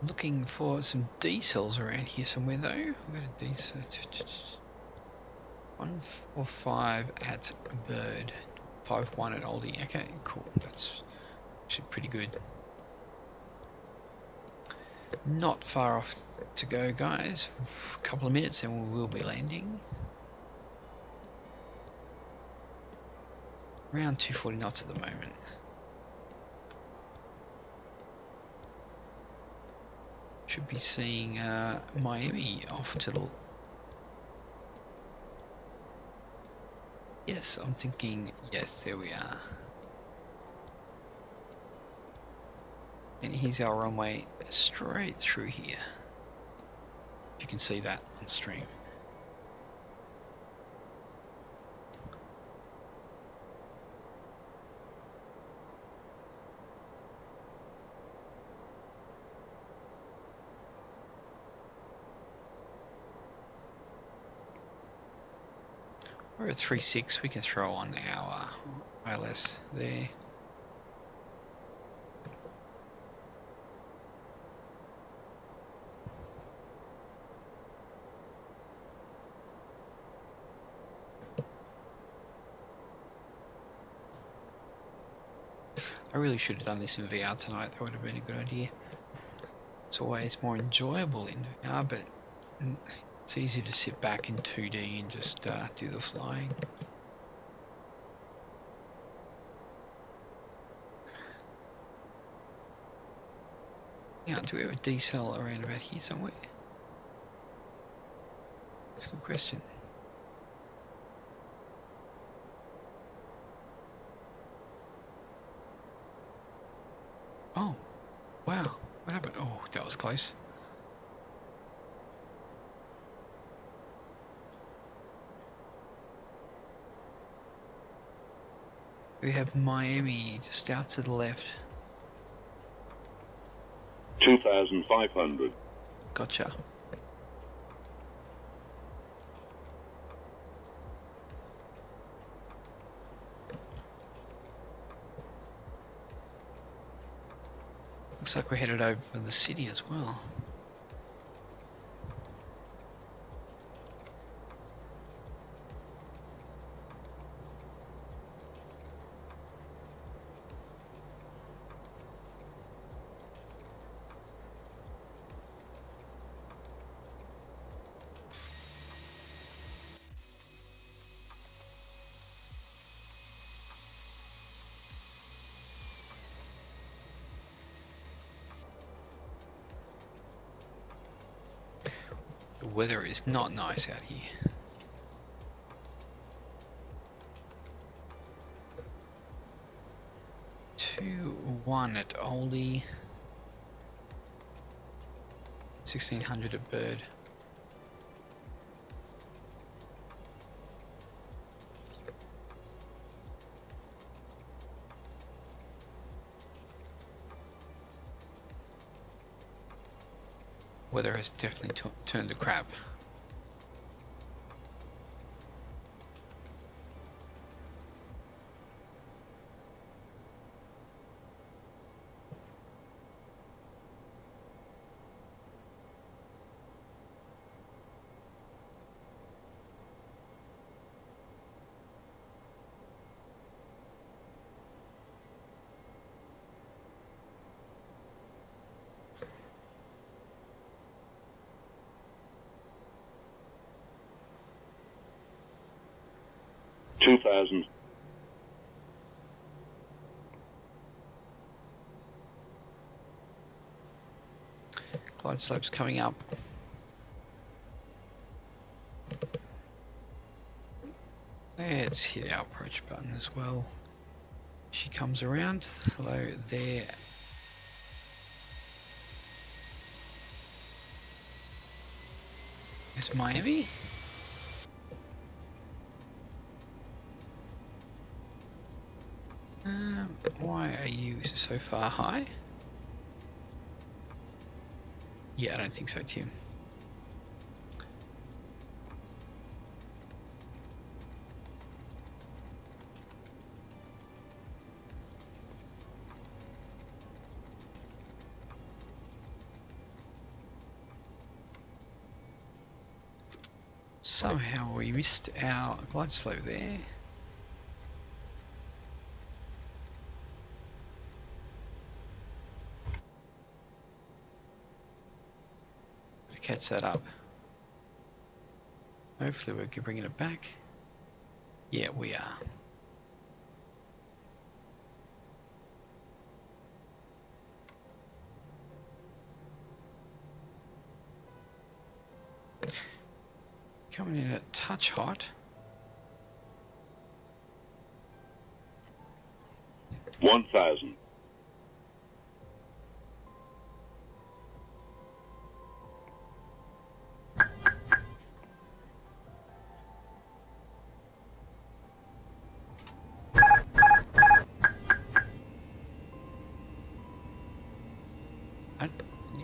Looking for some D-cells around here somewhere though. We've got a D-cell. 145 at Bird. 51 at Oldie. Okay, cool. That's actually pretty good. Not far off to go, guys. A couple of minutes and we will be landing. Around 240 knots at the moment. Should be seeing Miami off to the... Yes, I'm thinking, yes, there we are. And here's our runway straight through here. You can see that on stream. We're at 3.6, we can throw on our ILS there. I really should have done this in VR tonight, that would have been a good idea. It's always more enjoyable in VR, but it's easy to sit back in 2D and just do the flying. Yeah, do we have a D-cell around about here somewhere? That's a good question. Oh, wow, what happened? Oh, that was close. We have Miami just out to the left. 2,500. Gotcha. Looks like we're headed over the city as well. The weather is not nice out here. 2-1 at Oldie. 1600 a bird. Weather has definitely turned to crap. Glide slope's coming up. Let's hit our approach button as well. She comes around. Hello there. It's Miami. Why are you so far high? Yeah, I don't think so, Tim. Somehow we missed our glide slope there. Catch that up. Hopefully we're bringing it back. Yeah, we are. Coming in a touch hot. 1000.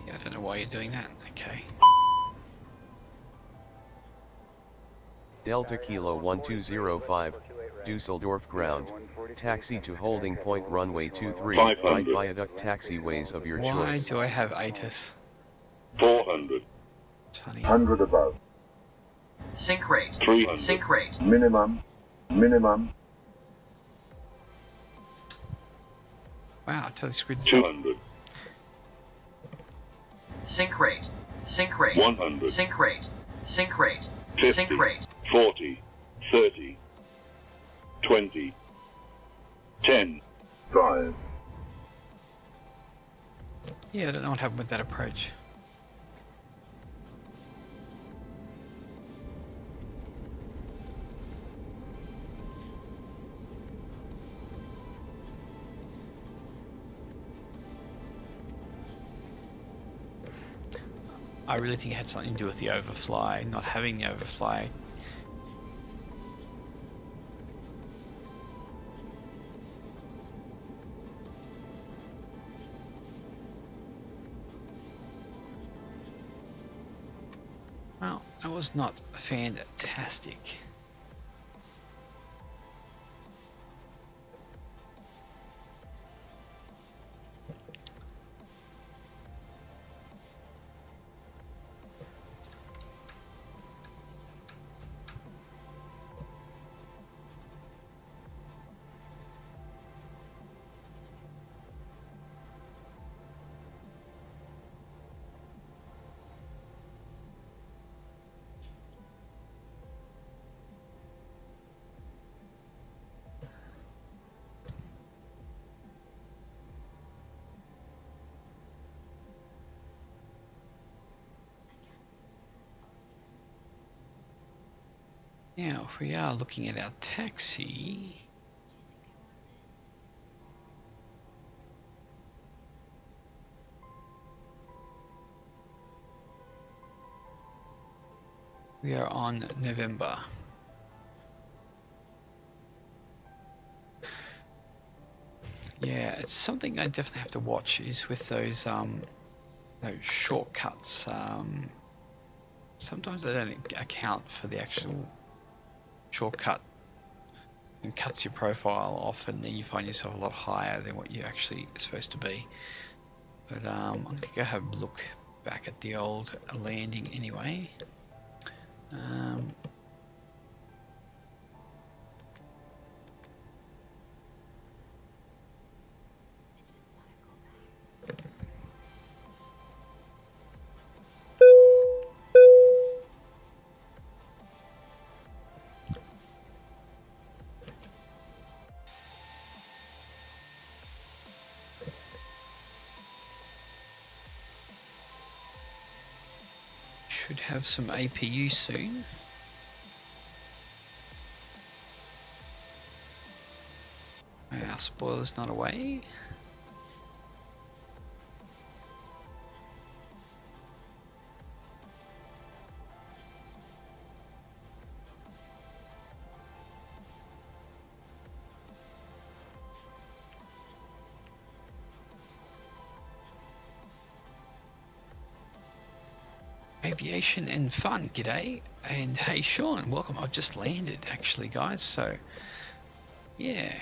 I don't know why you're doing that. Okay. Delta Kilo 1205, Dusseldorf ground, taxi to holding point runway 23, right viaduct taxiways of your choice. Why do I have ATIS? 400. It's funny. 100 above. Sync rate. 300. Sync rate. Minimum. Minimum. Wow, I totally screwed this up. 200. Sync rate. Sync rate. 100. Sync rate. Sync rate. 50. Sync rate. 40. 30. 20. 10. 5. Yeah, I don't know what happened with that approach. I really think it had something to do with the overfly, not having the overfly. Well, that was not fantastic. Now, if we are looking at our taxi, we are on November. Yeah, it's something I definitely have to watch is with those shortcuts. Sometimes they don't account for the actual shortcut and cuts your profile off, and then you find yourself a lot higher than what you actually are supposed to be. But I'm gonna go have a look back at the old landing anyway. Should have some APU soon. Our spoiler's not away. Aviation and fun, g'day, and hey Sean, welcome. I've just landed actually, guys, so yeah,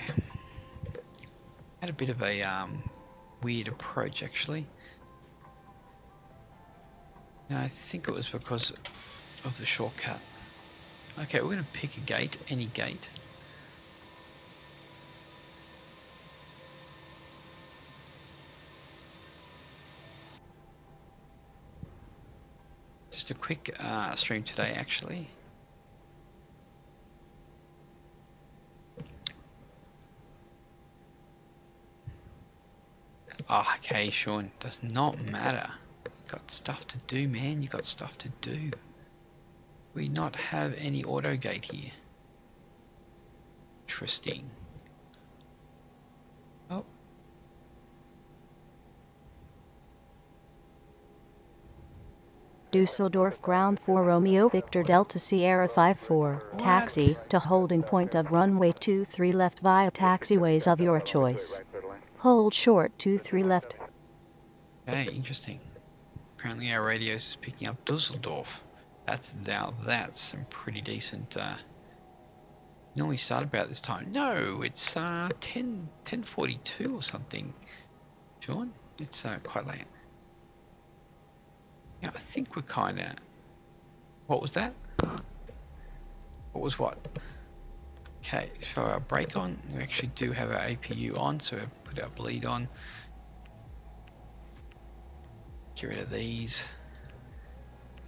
had a bit of a weird approach actually. No, I think it was because of the shortcut. Okay, we're gonna pick a gate, any gate. Just a quick stream today actually. Oh, okay, Sean, does not matter. You got stuff to do, man. You got stuff to do. We not have any auto gate here. Interesting. Oh. Dusseldorf ground for Romeo Victor Delta Sierra 54. Taxi to holding point of runway 23 left via taxiways of your choice. Hold short 23 left. Okay, interesting. Apparently our radios is picking up Dusseldorf. That's some pretty decent. Normally start about this time. No, it's 10:42 or something. Sean, it's quite late. Yeah, I think we're kind of. What was that? What was what? Okay, so our brake on. We actually do have our APU on, so we put our bleed on. Get rid of these.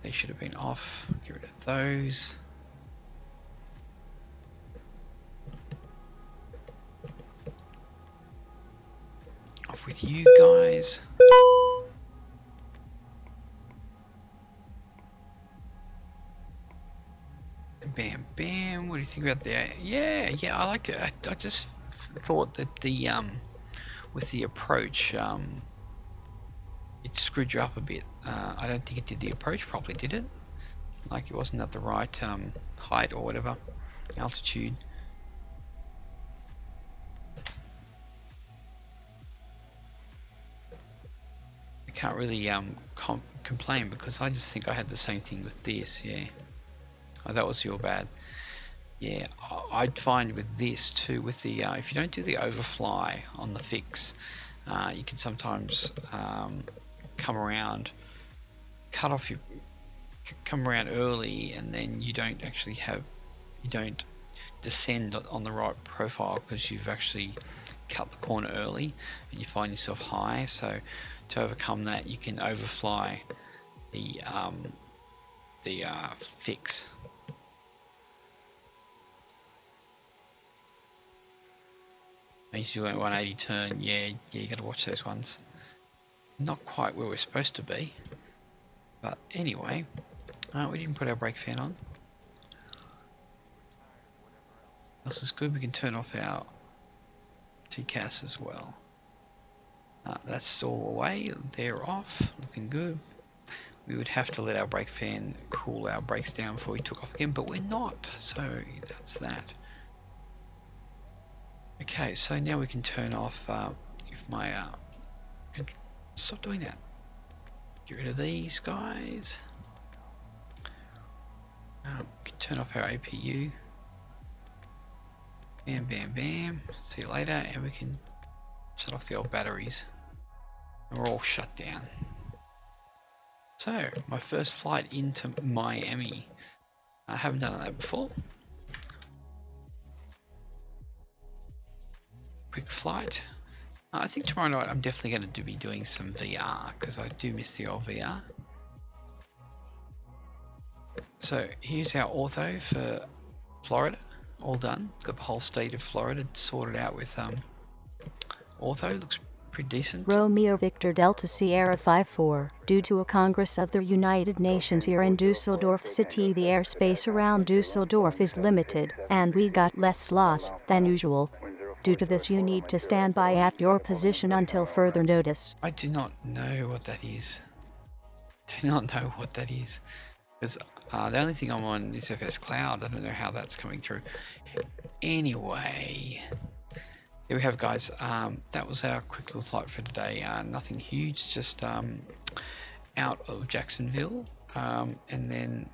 They should have been off. Get rid of those. Off with you guys. Bam, bam. What do you think about that? Yeah, I liked it. I just thought that the with the approach, it screwed you up a bit. I don't think it did the approach properly, did it? Like it wasn't at the right height or whatever, altitude. I can't really complain because I just think I had the same thing with this. Yeah. Oh, that was your bad. Yeah, I'd find with this too, with the if you don't do the overfly on the fix, you can sometimes come around, come around early, and then you don't descend on the right profile because you've actually cut the corner early, and you find yourself high. So to overcome that, you can overfly the fix. I usually went 180 turn. Yeah, you gotta watch those ones. Not quite where we're supposed to be, but anyway, we didn't put our brake fan on. else is good. We can turn off our TCAS as well. That's all away. They're off. Looking good. We would have to let our brake fan cool our brakes down before we took off again, but we're not. So that's that. Okay, so now we can turn off. If my stop doing that. Get rid of these guys. We can turn off our APU. Bam, bam, bam. See you later, and we can shut off the old batteries. And we're all shut down. So, my first flight into Miami. I haven't done that before. Quick flight. I think tomorrow night I'm definitely going to be doing some VR because I do miss the old VR. So here's our ortho for Florida, all done. Got the whole state of Florida sorted out with ortho. Looks pretty decent. Romeo Victor Delta Sierra 54. Due to a Congress of the United Nations here in Dusseldorf City, the airspace around Dusseldorf is limited, and we got less slots than usual. Due to this, you need to stand by at your position until further notice. I do not know what that is. Do not know what that is. Because the only thing I'm on is FS Cloud. I don't know how that's coming through. Anyway, here we have, guys. That was our quick little flight for today. Nothing huge, just out of Jacksonville. And then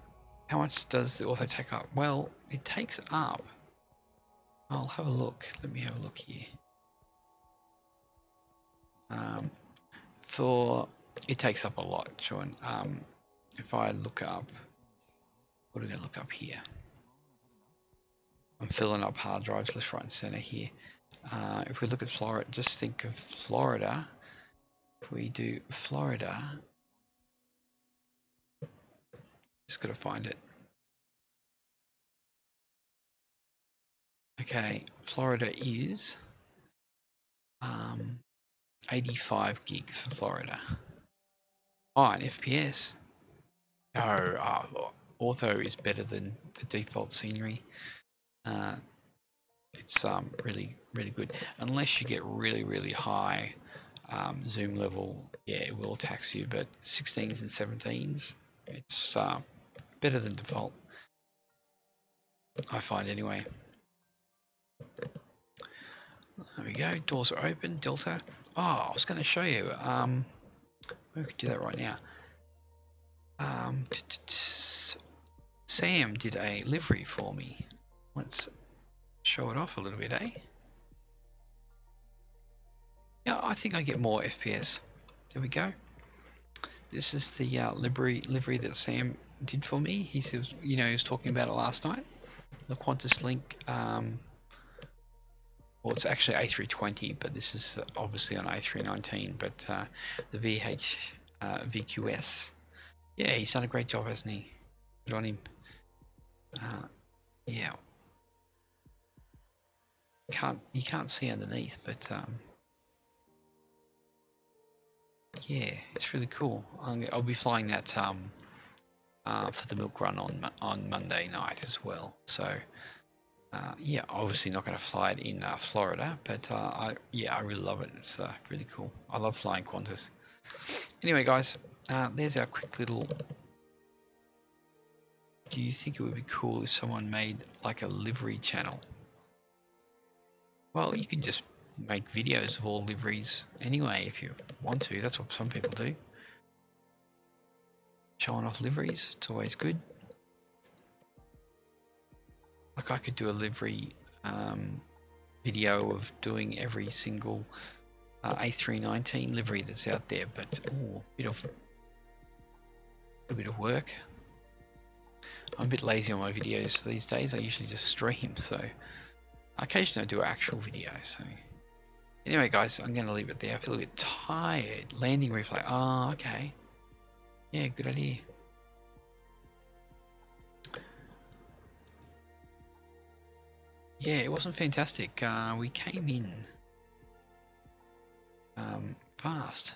how much does the Ortho take up? Well, it takes up, I'll have a look. Let me have a look here. It takes up a lot, Sean. If I look up, what are we going to look up here? I'm filling up hard drives left, right, and center here. If we look at Florida, just think of Florida. If we do Florida, just got to find it. Okay, Florida is 85 gig for Florida. Oh, an FPS. No, Ortho is better than the default scenery. It's really good. Unless you get really high zoom level, yeah, it will tax you. But 16s and 17s, it's better than default, I find anyway. There we go. Doors are open. Delta. Oh, I was going to show you. We could do that right now. Sam did a livery for me. Let's show it off a little bit, eh? Yeah, I think I get more FPS. There we go. This is the livery that Sam did for me. He says, he was talking about it last night. The Qantas Link. Well, it's actually A320, but this is obviously on A319. But the VQS. Yeah, he's done a great job, hasn't he? Good on him. Yeah. You can't see underneath, but yeah, it's really cool. I'll be flying that for the milk run on Monday night as well. So yeah, obviously not going to fly it in Florida, but I really love it. It's really cool. I love flying Qantas. Anyway, guys, there's our quick little. Do you think it would be cool if someone made like a livery channel? Well, you can just make videos of all liveries anyway if you want to. That's what some people do. Showing off liveries, it's always good. Like I could do a livery video of doing every single A319 livery that's out there, but a bit of work. I'm a bit lazy on my videos these days. I usually just stream, so occasionally I do an actual video. So anyway, guys, I'm going to leave it there. I feel a bit tired. Landing replay. Oh, okay. Yeah, good idea. Yeah, it wasn't fantastic. We came in fast.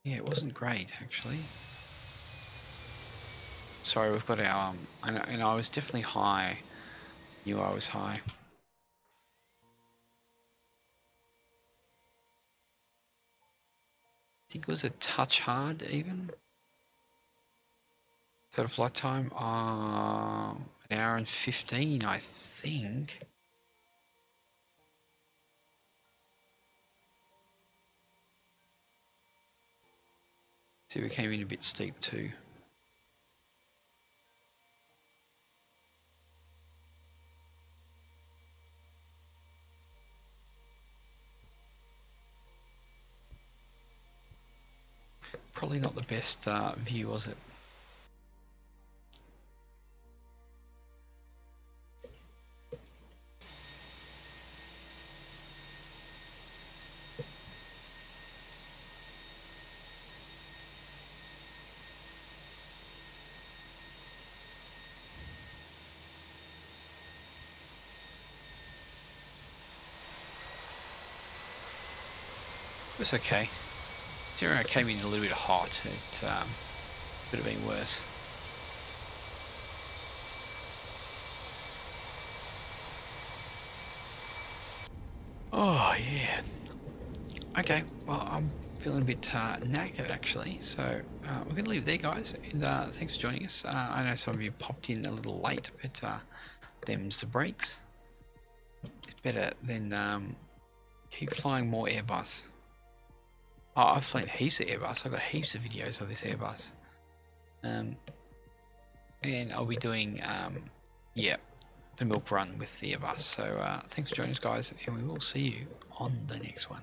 Yeah, it wasn't great actually. Sorry, we've got our and I was definitely high. Knew I was high. I think it was a touch hard even. Total flight time, 1 hour and 15, I think. See, we came in a bit steep too. Probably not the best view, was it? It was okay. Zero came in a little bit hot. It could have been worse. Oh yeah. Okay. Well, I'm feeling a bit knackered actually. So we're gonna leave it there, guys. And thanks for joining us. I know some of you popped in a little late, but them's the breaks. It's better than keep flying more Airbus. Oh, I've flown heaps of Airbus. I've got heaps of videos of this Airbus. And I'll be doing, yeah, the milk run with the Airbus. So thanks for joining us, guys, and we will see you on the next one.